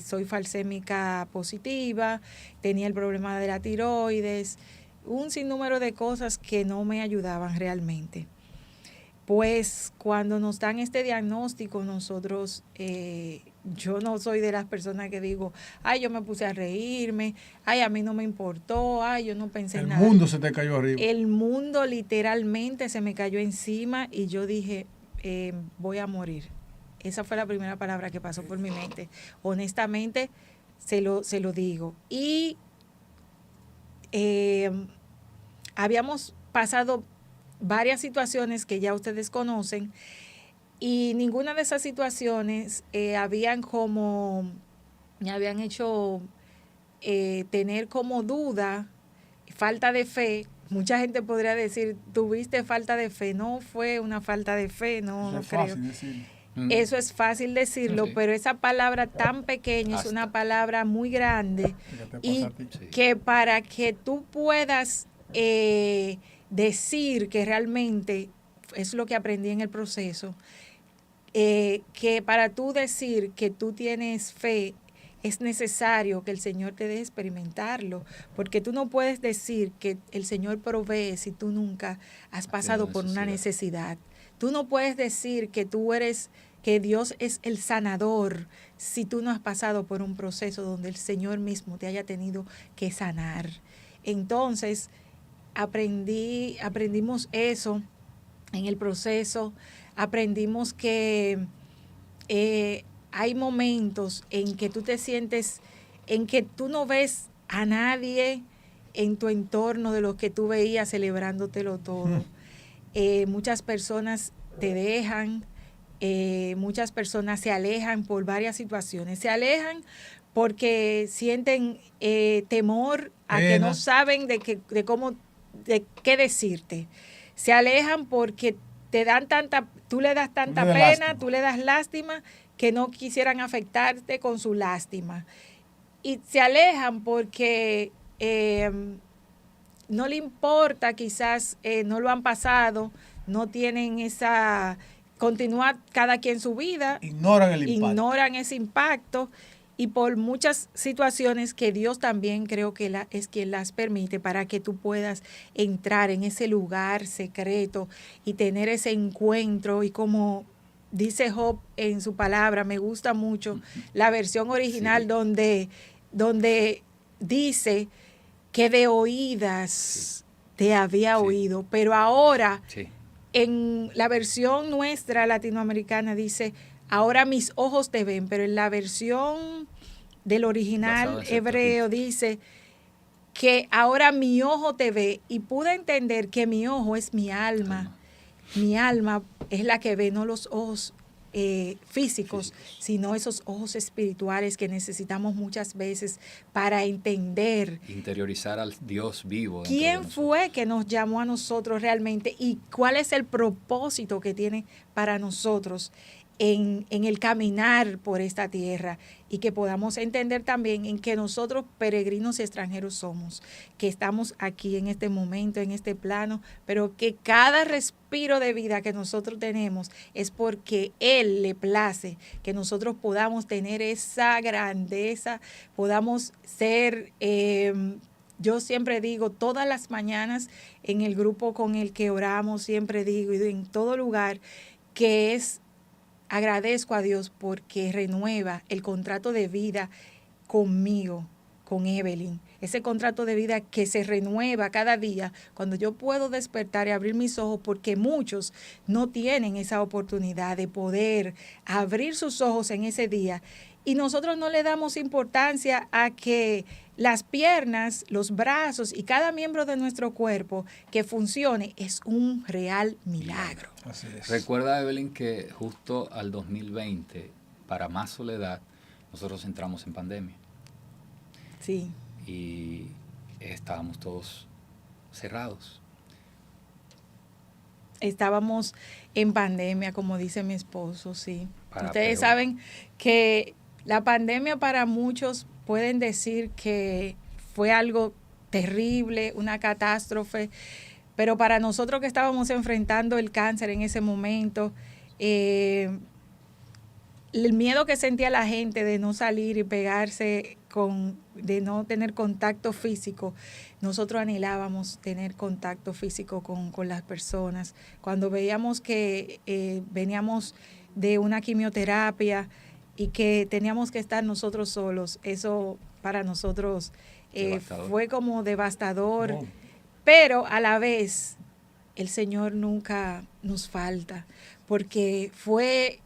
soy falsémica positiva, tenía el problema de la tiroides, un sinnúmero de cosas que no me ayudaban realmente. Pues cuando nos dan este diagnóstico, nosotros, yo no soy de las personas que digo, ay, yo me puse a reírme, ay, a mí no me importó, ay, yo no pensé en nada. El mundo se te cayó arriba. El mundo literalmente se me cayó encima y yo dije, voy a morir. Esa fue la primera palabra que pasó por mi mente. Honestamente, se lo digo. Y habíamos pasado varias situaciones que ya ustedes conocen y ninguna de esas situaciones me habían hecho tener como duda, falta de fe. Mucha gente podría decir, tuviste falta de fe. No fue una falta de fe, no creo. Eso es fácil decirlo, sí. Pero esa palabra tan pequeña es una palabra muy grande y que para que tú puedas decir que realmente es lo que aprendí en el proceso, que para tú decir que tú tienes fe es necesario que el Señor te deje experimentarlo, porque tú no puedes decir que el Señor provee si tú nunca has pasado por una necesidad. Tú no puedes decir que que Dios es el sanador si tú no has pasado por un proceso donde el Señor mismo te haya tenido que sanar. Entonces, aprendimos eso en el proceso aprendimos que hay momentos en que tú te sientes, en que tú no ves a nadie en tu entorno de los que tú veías celebrándotelo todo. Muchas personas te dejan, muchas personas se alejan por varias situaciones. Se alejan porque sienten temor a que no saben de qué decirte. Se alejan porque tú le das tanta pena, lástima. Tú le das lástima que no quisieran afectarte con su lástima. Y se alejan porque no le importa, quizás no lo han pasado, no tienen continúa cada quien su vida. Ignoran ese impacto. Y por muchas situaciones que Dios también creo que es quien las permite para que tú puedas entrar en ese lugar secreto y tener ese encuentro. Y como dice Job en su palabra, me gusta mucho la versión original, sí, donde dice que de oídas te había oído, pero ahora en la versión nuestra latinoamericana dice, ahora mis ojos te ven, pero en la versión del original hebreo dice que ahora mi ojo te ve, y pude entender que mi ojo es mi alma. Mi alma es la que ve, no los ojos físicos, sino esos ojos espirituales que necesitamos muchas veces para entender. Interiorizar al Dios vivo. ¿Quién fue que nos llamó a nosotros realmente y cuál es el propósito que tiene para nosotros en el caminar por esta tierra? Y que podamos entender también en que nosotros peregrinos extranjeros somos, que estamos aquí en este momento, en este plano, pero que cada respiro de vida que nosotros tenemos es porque Él le place que nosotros podamos tener esa grandeza, podamos ser, yo siempre digo, todas las mañanas en el grupo con el que oramos, siempre digo, y en todo lugar, que agradezco a Dios porque renueva el contrato de vida conmigo, con Evelyn. Ese contrato de vida que se renueva cada día cuando yo puedo despertar y abrir mis ojos, porque muchos no tienen esa oportunidad de poder abrir sus ojos en ese día. Y nosotros no le damos importancia a que las piernas, los brazos y cada miembro de nuestro cuerpo que funcione es un real milagro. Así es. Recuerda, Evelyn, que justo al 2020, para más soledad, nosotros entramos en pandemia. Sí. Y estábamos todos cerrados. Estábamos en pandemia, como dice mi esposo, sí. Ustedes saben que la pandemia para muchos pueden decir que fue algo terrible, una catástrofe, pero para nosotros que estábamos enfrentando el cáncer en ese momento, el miedo que sentía la gente de no salir y pegarse, de no tener contacto físico, nosotros anhelábamos tener contacto físico con las personas. Cuando veíamos que veníamos de una quimioterapia y que teníamos que estar nosotros solos, eso para nosotros fue como devastador. Oh. Pero a la vez el Señor nunca nos falta, porque fue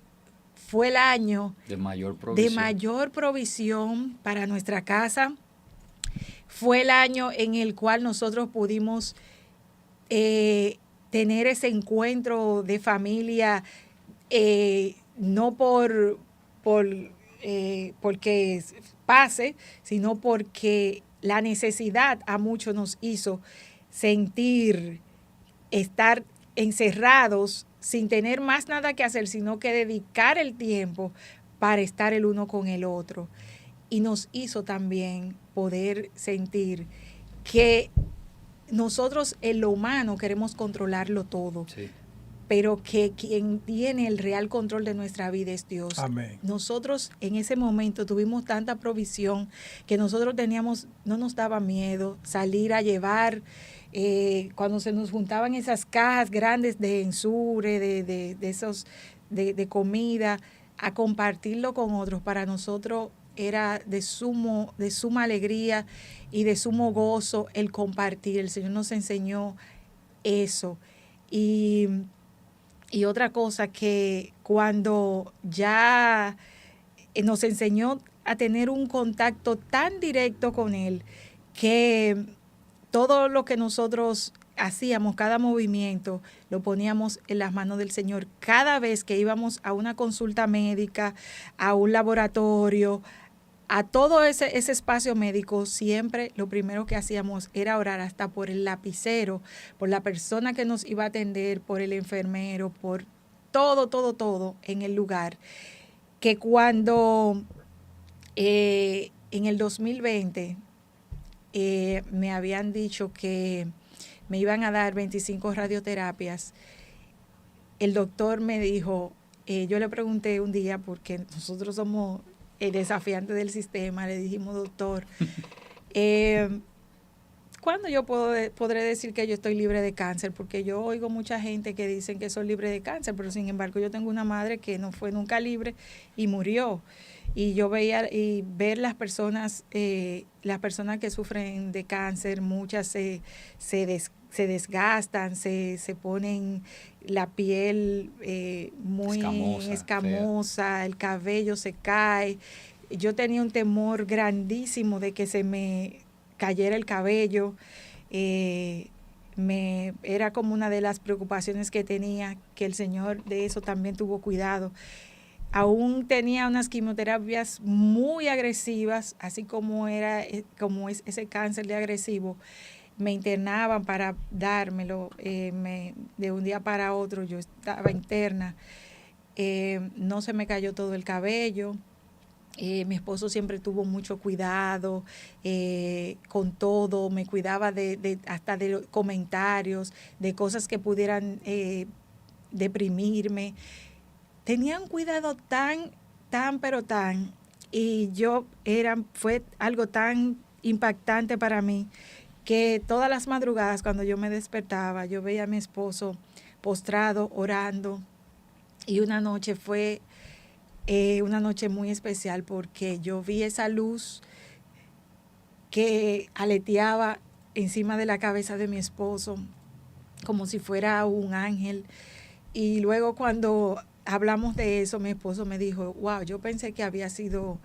el año de mayor provisión para nuestra casa. Fue el año en el cual nosotros pudimos tener ese encuentro de familia, no porque pase, sino porque la necesidad a muchos nos hizo sentir estar encerrados sin tener más nada que hacer, sino que dedicar el tiempo para estar el uno con el otro. Y nos hizo también poder sentir que nosotros en lo humano queremos controlarlo todo, sí, pero que quien tiene el real control de nuestra vida es Dios. Amén. Nosotros en ese momento tuvimos tanta provisión que nosotros no nos daba miedo salir a llevar. Cuando se nos juntaban esas cajas grandes de ensure, de comida, a compartirlo con otros, para nosotros era de suma alegría y de sumo gozo el compartir. El Señor nos enseñó eso. Y Y otra cosa que cuando ya nos enseñó a tener un contacto tan directo con Él, que todo lo que nosotros hacíamos, cada movimiento, lo poníamos en las manos del Señor. Cada vez que íbamos a una consulta médica, a un laboratorio, a todo ese espacio médico, siempre lo primero que hacíamos era orar hasta por el lapicero, por la persona que nos iba a atender, por el enfermero, por todo en el lugar. Que cuando en el 2020 me habían dicho que me iban a dar 25 radioterapias, el doctor me dijo, yo le pregunté un día, porque nosotros somos desafiantes del sistema, le dijimos, doctor, ¿cuándo yo podré decir que yo estoy libre de cáncer? Porque yo oigo mucha gente que dicen que son libres de cáncer, pero sin embargo yo tengo una madre que no fue nunca libre y murió. Y yo veía y ver las personas que sufren de cáncer, muchas se desgastan, se ponen la piel muy escamosa, el cabello se cae. Yo tenía un temor grandísimo de que se me cayera el cabello. Era como una de las preocupaciones que tenía, que el Señor de eso también tuvo cuidado. Aún tenía unas quimioterapias muy agresivas, así como es ese cáncer de agresivo. Me internaban para dármelo de un día para otro. Yo estaba interna. No se me cayó todo el cabello. Mi esposo siempre tuvo mucho cuidado con todo. Me cuidaba hasta de los comentarios, de cosas que pudieran deprimirme. Tenía un cuidado tan, y fue algo tan impactante para mí, que todas las madrugadas cuando yo me despertaba, yo veía a mi esposo postrado, orando, y una noche fue una noche muy especial, porque yo vi esa luz que aleteaba encima de la cabeza de mi esposo, como si fuera un ángel. Y luego cuando hablamos de eso, mi esposo me dijo, wow, yo pensé que había sido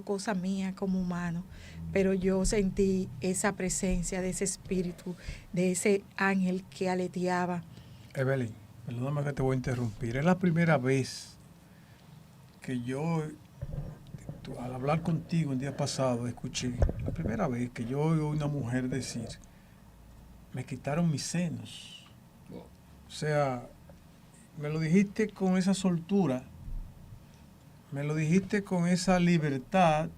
cosa mía como humano, pero yo sentí esa presencia de ese espíritu, de ese ángel que aleteaba. Evelyn, perdóname que te voy a interrumpir. Es la primera vez que yo, al hablar contigo el día pasado, escuché, la primera vez que yo oigo a una mujer decir, me quitaron mis senos. O sea, me lo dijiste con esa soltura, me lo dijiste con esa libertad,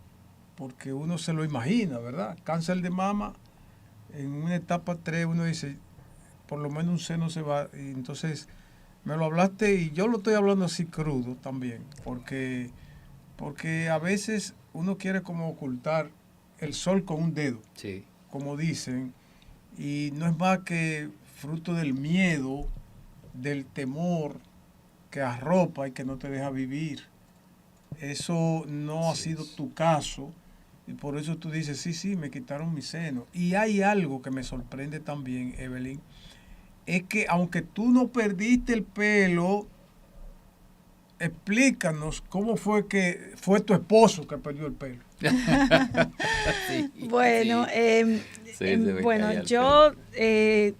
porque uno se lo imagina, ¿verdad? Cáncer de mama, en una etapa 3 uno dice, por lo menos un seno se va, y entonces me lo hablaste y yo lo estoy hablando así crudo también, porque a veces uno quiere como ocultar el sol con un dedo, sí, como dicen, y no es más que fruto del miedo, del temor que arropa y que no te deja vivir. Eso no ha sido tu caso, y por eso tú dices, sí, me quitaron mi seno. Y hay algo que me sorprende también, Evelyn, es que aunque tú no perdiste el pelo, explícanos cómo fue que fue tu esposo que perdió el pelo. sí, Bueno, sí. Bueno, yo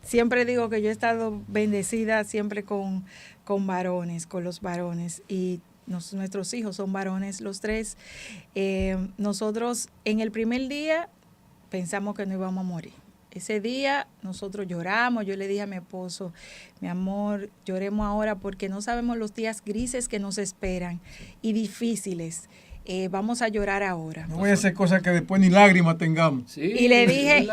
siempre digo que yo he estado bendecida siempre con varones, con los varones, y nuestros hijos son varones los tres. Nosotros en el primer día pensamos que no íbamos a morir. Ese día nosotros lloramos, yo le dije a mi esposo, mi amor, lloremos ahora porque no sabemos los días grises que nos esperan y difíciles. Vamos a llorar ahora. No voy a hacer cosas que después ni lágrimas tengamos. Sí, y le dije,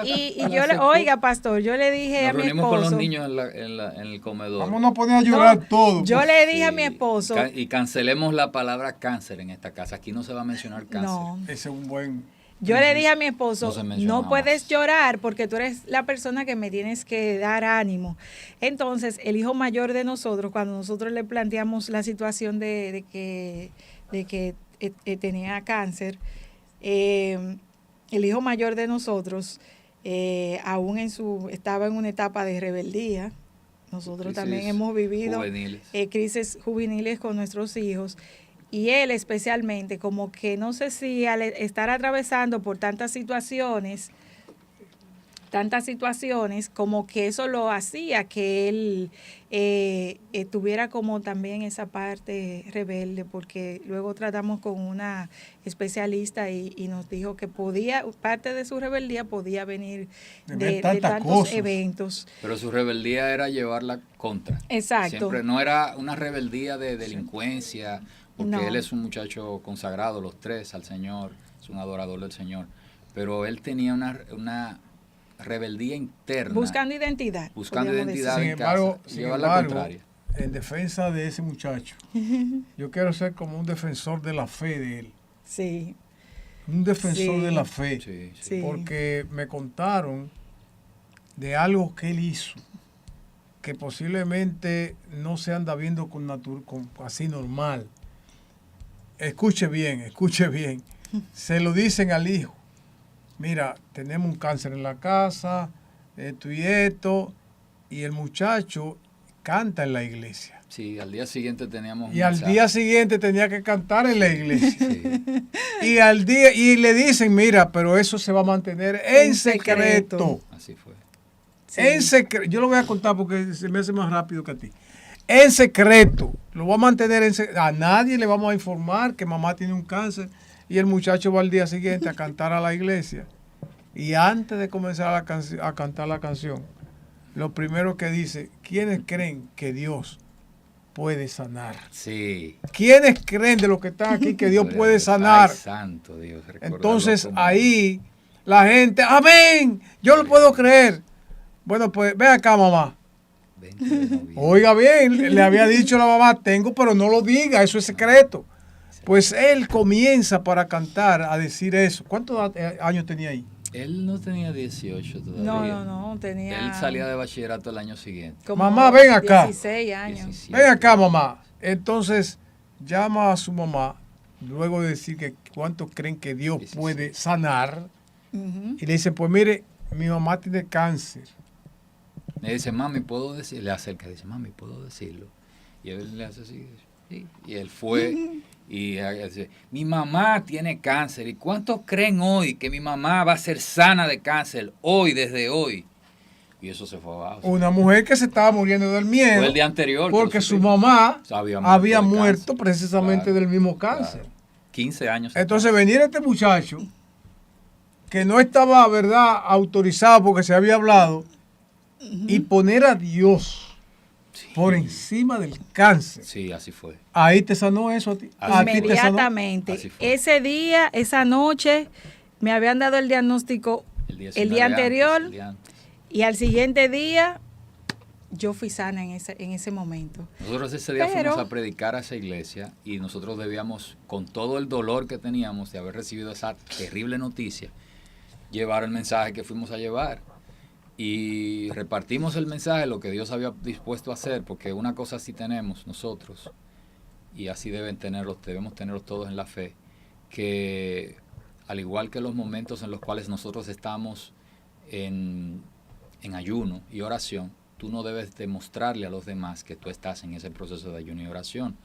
oiga, pastor, yo le dije a mi esposo. Nos reunimos con los niños en el comedor. Vámonos a poner a llorar todo. Yo le dije a mi esposo. Y cancelemos la palabra cáncer en esta casa. Aquí no se va a mencionar cáncer. No. Ese es un buen... Yo le dije a mi esposo, no puedes más. llorar porque tú eres la persona que me tienes que dar ánimo. Entonces, el hijo mayor de nosotros, cuando nosotros le planteamos la situación de que tenía cáncer, el hijo mayor de nosotros aún estaba en una etapa de rebeldía, Nosotros Crisis también hemos vivido juveniles. crisis juveniles con nuestros hijos. Y él especialmente, como que no sé si al estar atravesando por tantas situaciones, como que eso lo hacía que él tuviera como también esa parte rebelde, porque luego tratamos con una especialista y nos dijo que parte de su rebeldía podía venir de tantos cosas. eventos. Pero su rebeldía era llevarla contra. Exacto. Siempre no era una rebeldía de delincuencia, porque No. él es un muchacho consagrado, los tres, al Señor, es un adorador del Señor. Pero él tenía una rebeldía interna. Buscando identidad. Buscando podríamos identidad decir. en casa. Llevar la contraria. En defensa de ese muchacho, yo quiero ser como un defensor de la fe de él. Sí. Un defensor Sí. de la fe. Sí, sí. Sí. Porque me contaron de algo que él hizo, que posiblemente no se anda viendo con así normal. Escuche bien. Se lo dicen al hijo. Mira, tenemos un cáncer en la casa, esto y esto, y el muchacho canta en la iglesia. Sí, al día siguiente teníamos Y al día siguiente tenía que cantar en la iglesia. Sí. Y le dicen, mira, pero eso se va a mantener en secreto. Así fue. Sí. En secreto. Yo lo voy a contar porque se me hace más rápido que a ti. En secreto. Lo voy a mantener en secreto. A nadie le vamos a informar que mamá tiene un cáncer. Y el muchacho va al día siguiente a cantar a la iglesia. Y antes de comenzar a cantar la canción, lo primero que dice, ¿quiénes creen que Dios puede sanar? Sí. ¿Quiénes creen de los que están aquí que Dios puede sanar? Ay, santo Dios. Entonces ahí la gente, amén, yo lo puedo creer. Bueno, pues ven acá, mamá. 20 de noviembre. Oiga bien, le había dicho la mamá, tengo, pero no lo diga, eso es secreto. Pues él comienza para cantar a decir eso. ¿Cuántos años tenía ahí? Él no tenía 18 todavía. No, tenía... Él salía de bachillerato el año siguiente. como Mamá, ven acá. 16 años. 17. Ven acá, mamá. Entonces llama a su mamá, luego de decir que cuántos creen que Dios 17. puede sanar, Ujú. y le dice, pues mire, mi mamá tiene cáncer. Le dice, mami, ¿puedo decirlo? Le acerca, dice, mami, ¿puedo decirlo? Y él le hace así, sí. Y él fue y dice, mi mamá tiene cáncer. ¿Y cuántos creen hoy que mi mamá va a ser sana de cáncer hoy, desde hoy? Y eso se fue abajo. Una mujer que se estaba muriendo del miedo. Fue el día anterior. Porque su mamá había de muerto cáncer. precisamente Claro, del mismo cáncer. claro. 15 años. Entonces venir este muchacho, que no estaba, ¿verdad?, autorizado porque se había hablado, y poner a Dios por encima del cáncer. Sí, así fue. Ahí te sanó eso a ti. A ti te sanó. Inmediatamente. Así fue. Ese día, esa noche, me habían dado el diagnóstico el 19 día anterior antes, el día antes. y al siguiente día yo fui sana en ese momento. Nosotros ese día Pero- fuimos a predicar a esa iglesia y nosotros debíamos, con todo el dolor que teníamos de haber recibido esa terrible noticia, llevar el mensaje que fuimos a llevar. Y repartimos el mensaje, lo que Dios había dispuesto a hacer, porque una cosa sí tenemos nosotros, y así debemos tenerlos todos en la fe, que al igual que los momentos en los cuales nosotros estamos en ayuno y oración, tú no debes demostrarle a los demás que tú estás en ese proceso de ayuno y oración.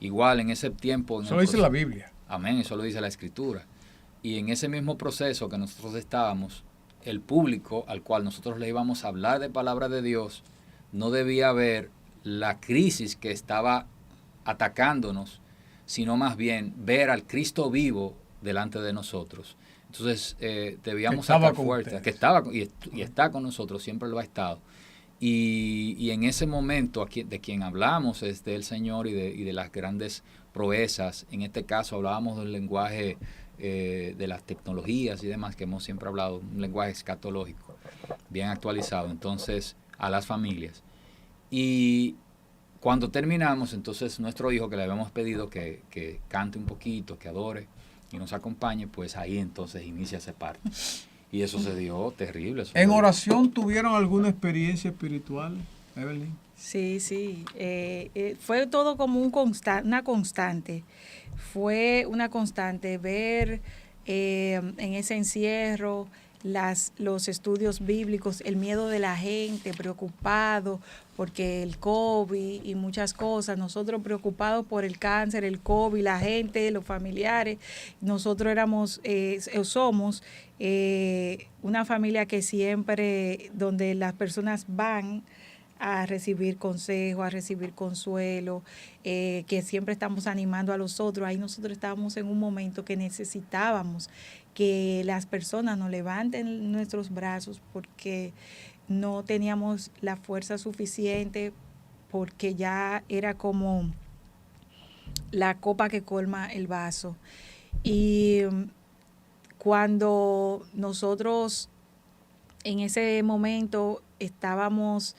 Igual en ese tiempo... Eso lo dice la Biblia. Amén, eso lo dice la Escritura. Y en ese mismo proceso que nosotros estábamos, el público al cual nosotros le íbamos a hablar de palabra de Dios no debía ver la crisis que estaba atacándonos, sino más bien ver al Cristo vivo delante de nosotros. Entonces debíamos estar fuertes, que estaba y está con nosotros, siempre lo ha estado. Y en ese momento de quien hablamos es del Señor y de las grandes proezas. En este caso hablábamos del lenguaje de las tecnologías y demás que hemos siempre hablado, un lenguaje escatológico, bien actualizado, entonces a las familias. Y cuando terminamos, entonces nuestro hijo que le habíamos pedido que cante un poquito, que adore y nos acompañe, pues ahí entonces inicia esa parte. Y eso se dio terrible. ¿En oración tuvieron alguna experiencia espiritual, Evelyn? Sí. Fue todo como una constante. Fue una constante ver en ese encierro los estudios bíblicos, el miedo de la gente, preocupado porque el COVID y muchas cosas, nosotros preocupados por el cáncer, el COVID, la gente, los familiares, nosotros somos una familia que siempre, donde las personas van a recibir consejo, a recibir consuelo, que siempre estamos animando a los otros. Ahí nosotros estábamos en un momento que necesitábamos que las personas nos levanten nuestros brazos porque no teníamos la fuerza suficiente, porque ya era como la copa que colma el vaso. Y cuando nosotros en ese momento estábamos,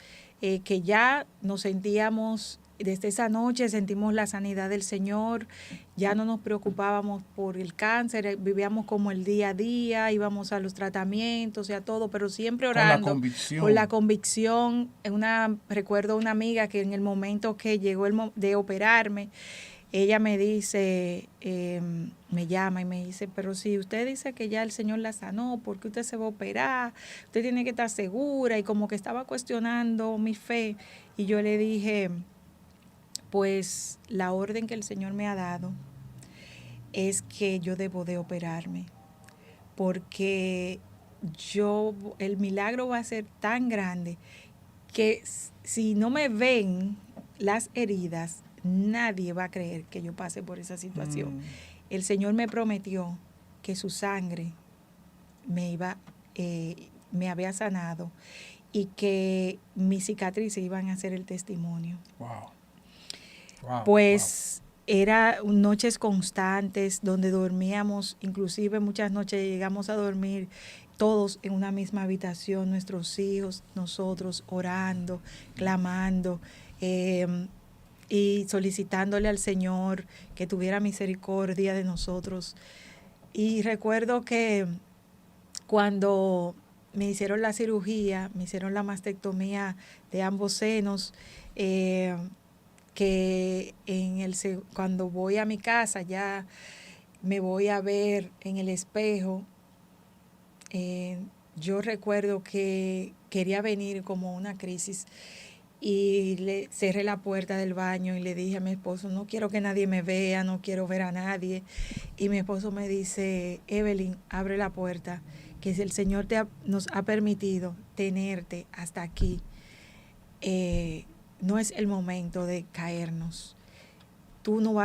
que ya nos sentíamos, desde esa noche sentimos la sanidad del Señor, ya no nos preocupábamos por el cáncer, vivíamos como el día a día, íbamos a los tratamientos y a todo, pero siempre orando. Con la convicción. Recuerdo una amiga que en el momento que llegó de operarme, ella me dice, me llama y me dice, pero si usted dice que ya el Señor la sanó, ¿por qué usted se va a operar? Usted tiene que estar segura, y como que estaba cuestionando mi fe, y yo le dije, pues la orden que el Señor me ha dado es que yo debo de operarme, porque el milagro va a ser tan grande que si no me ven las heridas, nadie va a creer que yo pase por esa situación. El Señor me prometió que su sangre me había sanado y que mis cicatrices iban a ser el testimonio. Pues era noches constantes donde dormíamos, inclusive muchas noches llegamos a dormir todos en una misma habitación, nuestros hijos, nosotros orando, clamando, y solicitándole al Señor que tuviera misericordia de nosotros. Y recuerdo que cuando me hicieron la cirugía, me hicieron la mastectomía de ambos senos, que cuando voy a mi casa ya me voy a ver en el espejo, yo recuerdo que quería venir como una crisis, y le cerré la puerta del baño y le dije a mi esposo, no quiero que nadie me vea, no quiero ver a nadie. Y mi esposo me dice, Evelyn, abre la puerta, que si el Señor nos ha permitido tenerte hasta aquí, no es el momento de caernos. Tú no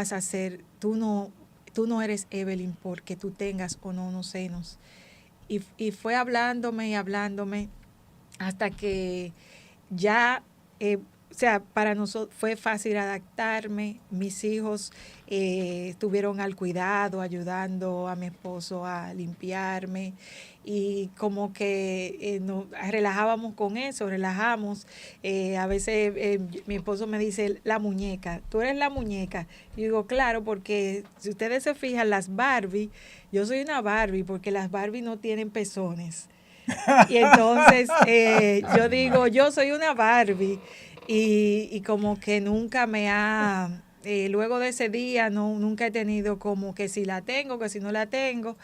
eres Evelyn porque tú tengas o no unos senos. Y fue hablándome hasta que ya, para nosotros fue fácil adaptarme. Mis hijos estuvieron al cuidado, ayudando a mi esposo a limpiarme, y como que nos relajábamos con eso, relajamos. A veces mi esposo me dice, la muñeca, tú eres la muñeca. Y digo, claro, porque si ustedes se fijan, las Barbie, yo soy una Barbie porque las Barbie no tienen pezones. Y entonces yo digo, yo soy una Barbie, y como que nunca luego de ese día nunca he tenido como que si la tengo, que si no la tengo.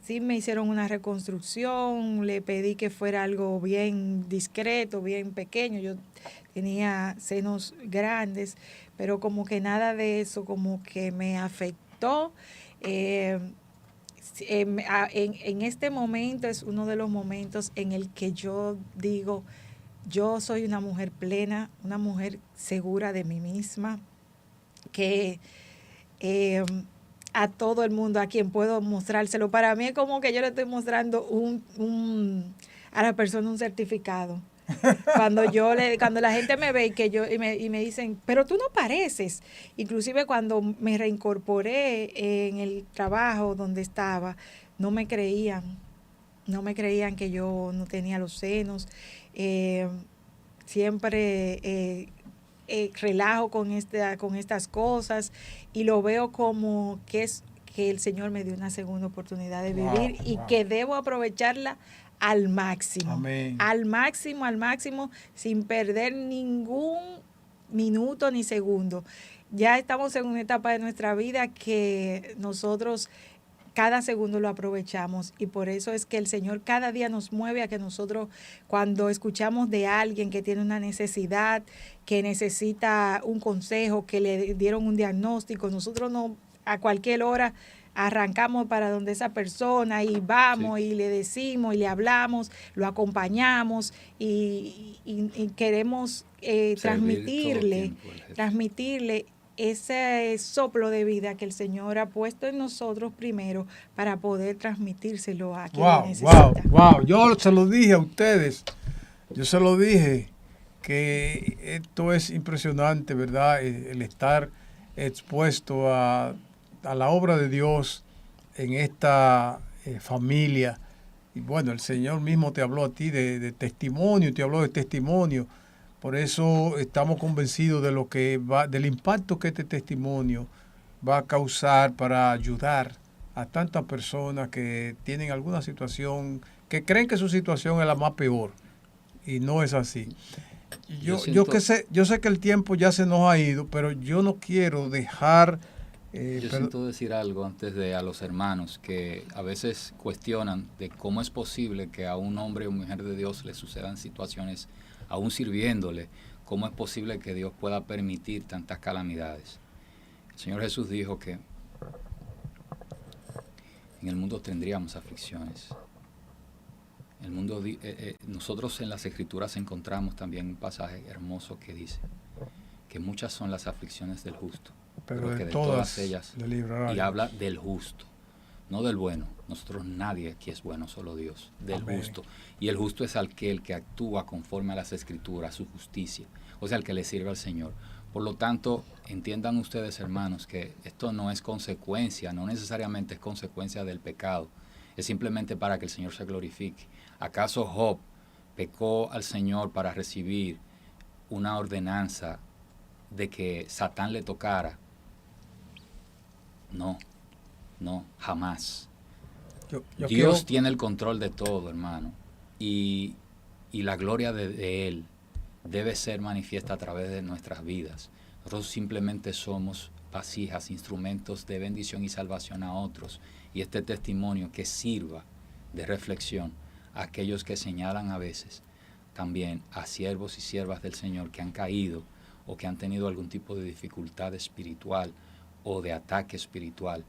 Sí me hicieron una reconstrucción, le pedí que fuera algo bien discreto, bien pequeño. Yo tenía senos grandes, pero como que nada de eso como que me afectó. En este momento es uno de los momentos en el que yo digo, yo soy una mujer plena, una mujer segura de mí misma, que a todo el mundo a quien puedo mostrárselo, para mí es como que yo le estoy mostrando a la persona un certificado. Cuando la gente me ve y me dicen, pero tú no pareces. Inclusive cuando me reincorporé en el trabajo donde estaba, no me creían que yo no tenía los senos. Siempre relajo con estas cosas, y lo veo como que el Señor me dio una segunda oportunidad de vivir, y que debo aprovecharla al máximo. Amén. Al máximo, sin perder ningún minuto ni segundo. Ya estamos en una etapa de nuestra vida que nosotros cada segundo lo aprovechamos y por eso es que el Señor cada día nos mueve a que nosotros cuando escuchamos de alguien que tiene una necesidad, que necesita un consejo, que le dieron un diagnóstico, nosotros no a cualquier hora arrancamos para donde esa persona y vamos Sí. y le decimos y le hablamos, lo acompañamos y queremos Servir todo transmitirle tiempo al Jesús. transmitirle ese soplo de vida que el Señor ha puesto en nosotros primero para poder transmitírselo a quien lo Wow, necesita. wow. Yo se lo dije a ustedes. Yo se lo dije que esto es impresionante, ¿verdad? El estar expuesto a la obra de Dios en esta familia. Y bueno, el Señor mismo te habló a ti de testimonio, te habló de testimonio. Por eso estamos convencidos de lo que va, del impacto que este testimonio va a causar para ayudar a tantas personas que tienen alguna situación, que creen que su situación es la más peor. Y no es así. Yo sé que el tiempo ya se nos ha ido, pero yo no quiero dejar... Yo siento decir algo antes de a los hermanos que a veces cuestionan de cómo es posible que a un hombre o mujer de Dios le sucedan situaciones, aún sirviéndole, cómo es posible que Dios pueda permitir tantas calamidades. El Señor Jesús dijo que en el mundo tendríamos aflicciones. El mundo, nosotros en las Escrituras encontramos también un pasaje hermoso que dice que muchas son las aflicciones del justo, pero que de todas ellas le librará. Y habla del justo, no del bueno. Nosotros nadie aquí es bueno, solo Dios, del Amén. justo. Y el justo es aquel que actúa conforme a las Escrituras, a su justicia, o sea, el que le sirve al Señor. Por lo tanto, entiendan ustedes, hermanos, que esto no es consecuencia, no necesariamente es consecuencia del pecado, es simplemente para que el Señor se glorifique. ¿Acaso Job pecó al Señor para recibir una ordenanza de que Satán le tocara? No, jamás. Dios tiene el control de todo, hermano, y la gloria de Él debe ser manifiesta a través de nuestras vidas. Nosotros simplemente somos vasijas, instrumentos de bendición y salvación a otros, y este testimonio que sirva de reflexión a aquellos que señalan a veces también a siervos y siervas del Señor que han caído o que han tenido algún tipo de dificultad espiritual o de ataque espiritual.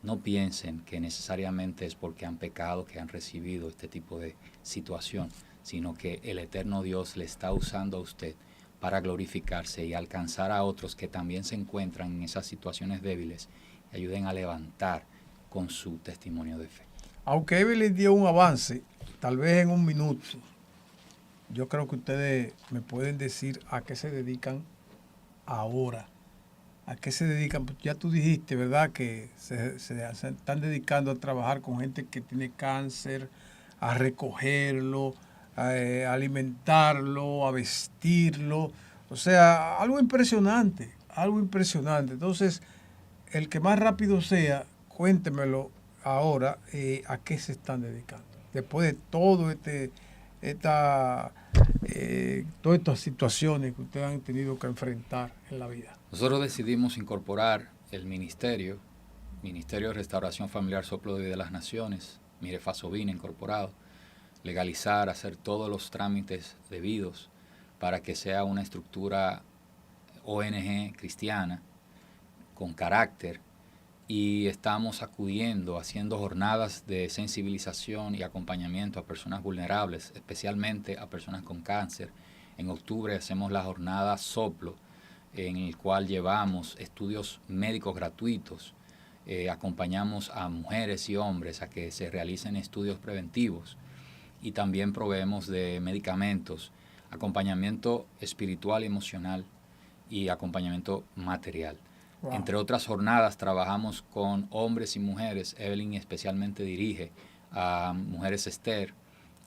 No piensen que necesariamente es porque han pecado que han recibido este tipo de situación, sino que el eterno Dios le está usando a usted para glorificarse y alcanzar a otros que también se encuentran en esas situaciones débiles y ayuden a levantar con su testimonio de fe. Aunque Evelyn dio un avance, tal vez en un minuto, yo creo que ustedes me pueden decir a qué se dedican ahora. ¿A qué se dedican? Ya tú dijiste, ¿verdad? Que se están dedicando a trabajar con gente que tiene cáncer, a recogerlo, a alimentarlo, a vestirlo. O sea, algo impresionante, algo impresionante. Entonces, el que más rápido sea, cuéntemelo ahora, a qué se están dedicando. Después de todo todas estas situaciones que ustedes han tenido que enfrentar en la vida. Nosotros decidimos incorporar el Ministerio de Restauración Familiar Soplo de Vida de las Naciones, Mirefa Sovina incorporado, legalizar, hacer todos los trámites debidos para que sea una estructura ONG cristiana con carácter, y estamos acudiendo, haciendo jornadas de sensibilización y acompañamiento a personas vulnerables, especialmente a personas con cáncer. En octubre hacemos la jornada Soplo, en el cual llevamos estudios médicos gratuitos, acompañamos a mujeres y hombres a que se realicen estudios preventivos y también proveemos de medicamentos, acompañamiento espiritual y emocional y acompañamiento material. Wow. Entre otras jornadas trabajamos con hombres y mujeres. Evelyn especialmente dirige a Mujeres Esther,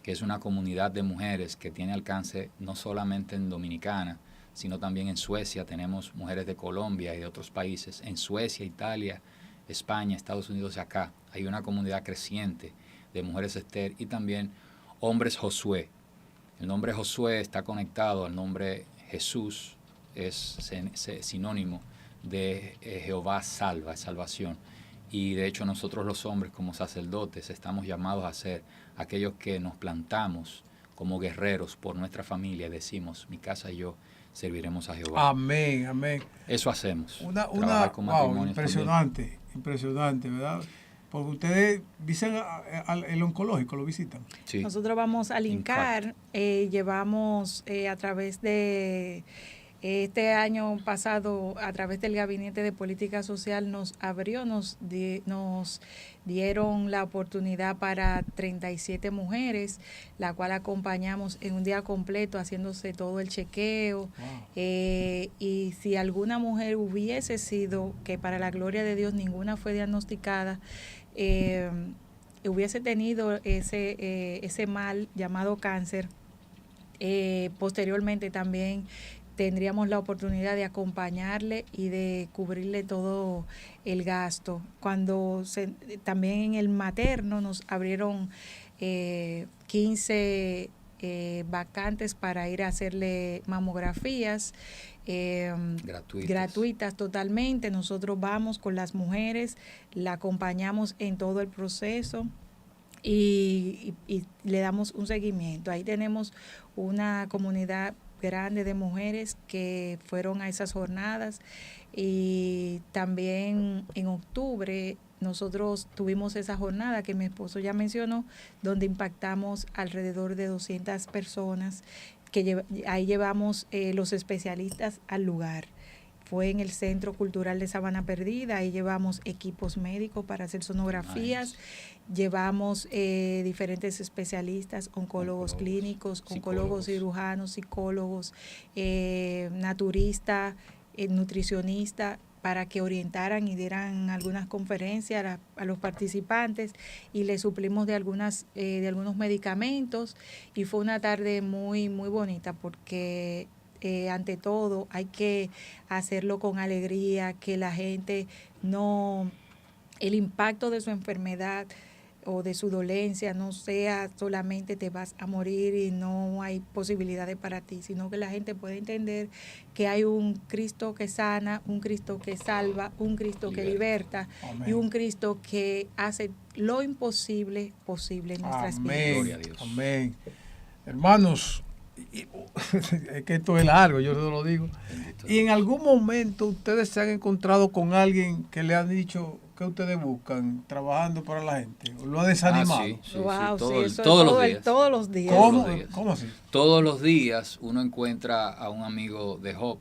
que es una comunidad de mujeres que tiene alcance no solamente en Dominicana, sino también en Suecia. Tenemos mujeres de Colombia y de otros países. En Suecia, Italia, España, Estados Unidos y acá hay una comunidad creciente de Mujeres Esther, y también Hombres Josué. El nombre Josué está conectado al nombre Jesús, es sinónimo de Jehová salva, salvación. Y de hecho nosotros los hombres como sacerdotes estamos llamados a ser aquellos que nos plantamos como guerreros por nuestra familia y decimos, mi casa y yo serviremos a Jehová. Amén, amén. Eso hacemos. Wow, impresionante, impresionante, ¿verdad? Porque ustedes visitan el oncológico, ¿lo visitan? Sí. Nosotros vamos al INCAR, llevamos a través de este año pasado, a través del Gabinete de Política Social, nos dieron la oportunidad para 37 mujeres, la cual acompañamos en un día completo haciéndose todo el chequeo. Wow. Y si alguna mujer hubiese sido, que para la gloria de Dios ninguna fue diagnosticada, hubiese tenido ese mal llamado cáncer, posteriormente también tendríamos la oportunidad de acompañarle y de cubrirle todo el gasto. También en el materno nos abrieron 15 vacantes para ir a hacerle mamografías gratuitas totalmente. Nosotros vamos con las mujeres, la acompañamos en todo el proceso y le damos un seguimiento. Ahí tenemos una comunidad grande de mujeres que fueron a esas jornadas, y también en octubre nosotros tuvimos esa jornada que mi esposo ya mencionó, donde impactamos alrededor de 200 personas, que ahí llevamos los especialistas al lugar. Fue en el Centro Cultural de Sabana Perdida, ahí llevamos equipos médicos para hacer sonografías, llevamos diferentes especialistas, oncólogos clínicos, oncólogos cirujanos, psicólogos, naturistas, nutricionistas, para que orientaran y dieran algunas conferencias a los participantes, y les suplimos de algunos medicamentos, y fue una tarde muy, muy bonita porque ante todo hay que hacerlo con alegría, que la gente el impacto de su enfermedad o de su dolencia no sea solamente te vas a morir y no hay posibilidades para ti, sino que la gente puede entender que hay un Cristo que sana, un Cristo que salva, un Cristo que liberta. Amén. Y un Cristo que hace lo imposible posible en nuestras vidas. Gloria a Dios. Amén. Hermanos, es que esto es largo, yo se lo digo. Y en algún momento ustedes se han encontrado con alguien que le han dicho que ustedes buscan trabajando para la gente, ¿o lo ha desanimado? Sí, wow, todos los días. ¿Cómo así? Todos los días uno encuentra a un amigo de Job,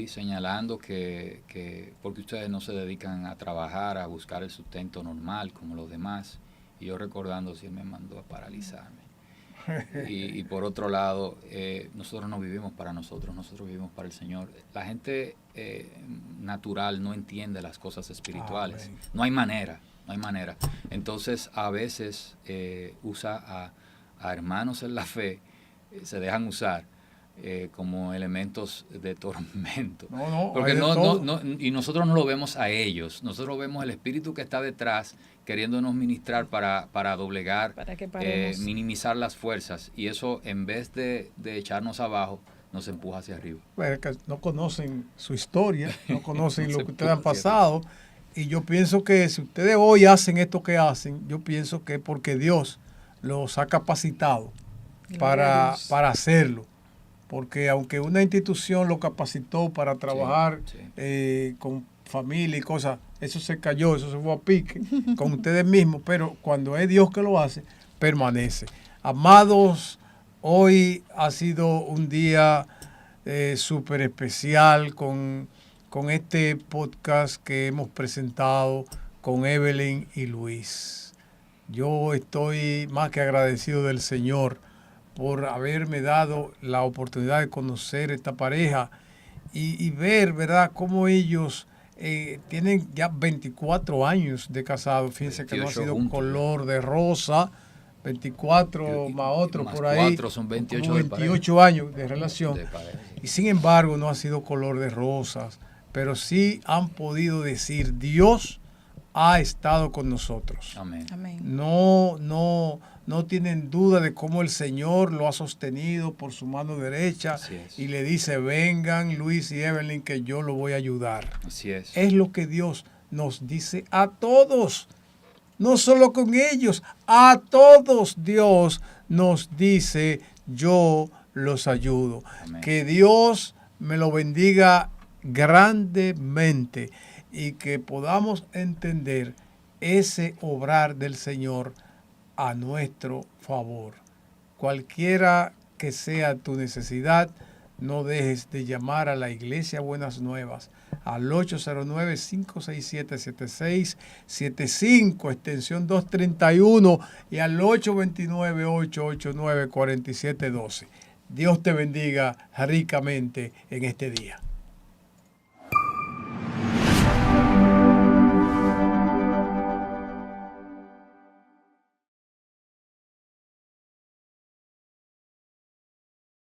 señalando que porque ustedes no se dedican a trabajar, a buscar el sustento normal como los demás, y yo recordando si él me mandó a paralizarme. Y por otro lado, nosotros no vivimos para nosotros vivimos para el Señor. La gente natural no entiende las cosas espirituales. No hay manera. Entonces, a veces usa a hermanos en la fe, se dejan usar como elementos de tormento. Porque y nosotros no lo vemos a ellos, nosotros vemos el espíritu que está detrás, queriéndonos ministrar para doblegar, minimizar las fuerzas, y eso, en vez de echarnos abajo, nos empuja hacia arriba. Bueno, que no conocen su historia, no conocen lo que ustedes han pasado, y yo pienso que si ustedes hoy hacen esto que hacen, yo pienso que porque Dios los ha capacitado para hacerlo. Porque aunque una institución lo capacitó para trabajar con familia y cosas, eso se cayó, eso se fue a pique con ustedes mismos, pero cuando es Dios que lo hace, permanece. Amados, hoy ha sido un día súper especial con este podcast que hemos presentado con Evelyn y Luis. Yo estoy más que agradecido del Señor por haberme dado la oportunidad de conocer esta pareja y ver, ¿verdad?, cómo ellos tienen ya 24 años de casados. Fíjense que no ha sido color de rosa, 24 más otros por ahí. 4 son 28, 28 años de relación. Y sin embargo no ha sido color de rosas, pero sí han podido decir, Dios ha estado con nosotros. Amén. No tienen duda de cómo el Señor lo ha sostenido por su mano derecha y le dice, vengan Luis y Evelyn que yo lo voy a ayudar. Así es. Es lo que Dios nos dice a todos, no solo con ellos, a todos Dios nos dice, yo los ayudo. Amén. Que Dios me lo bendiga grandemente y que podamos entender ese obrar del Señor a nuestro favor. Cualquiera que sea tu necesidad, no dejes de llamar a la Iglesia Buenas Nuevas al 809-567-7675, extensión 231 y al 829-889-4712. Dios te bendiga ricamente en este día.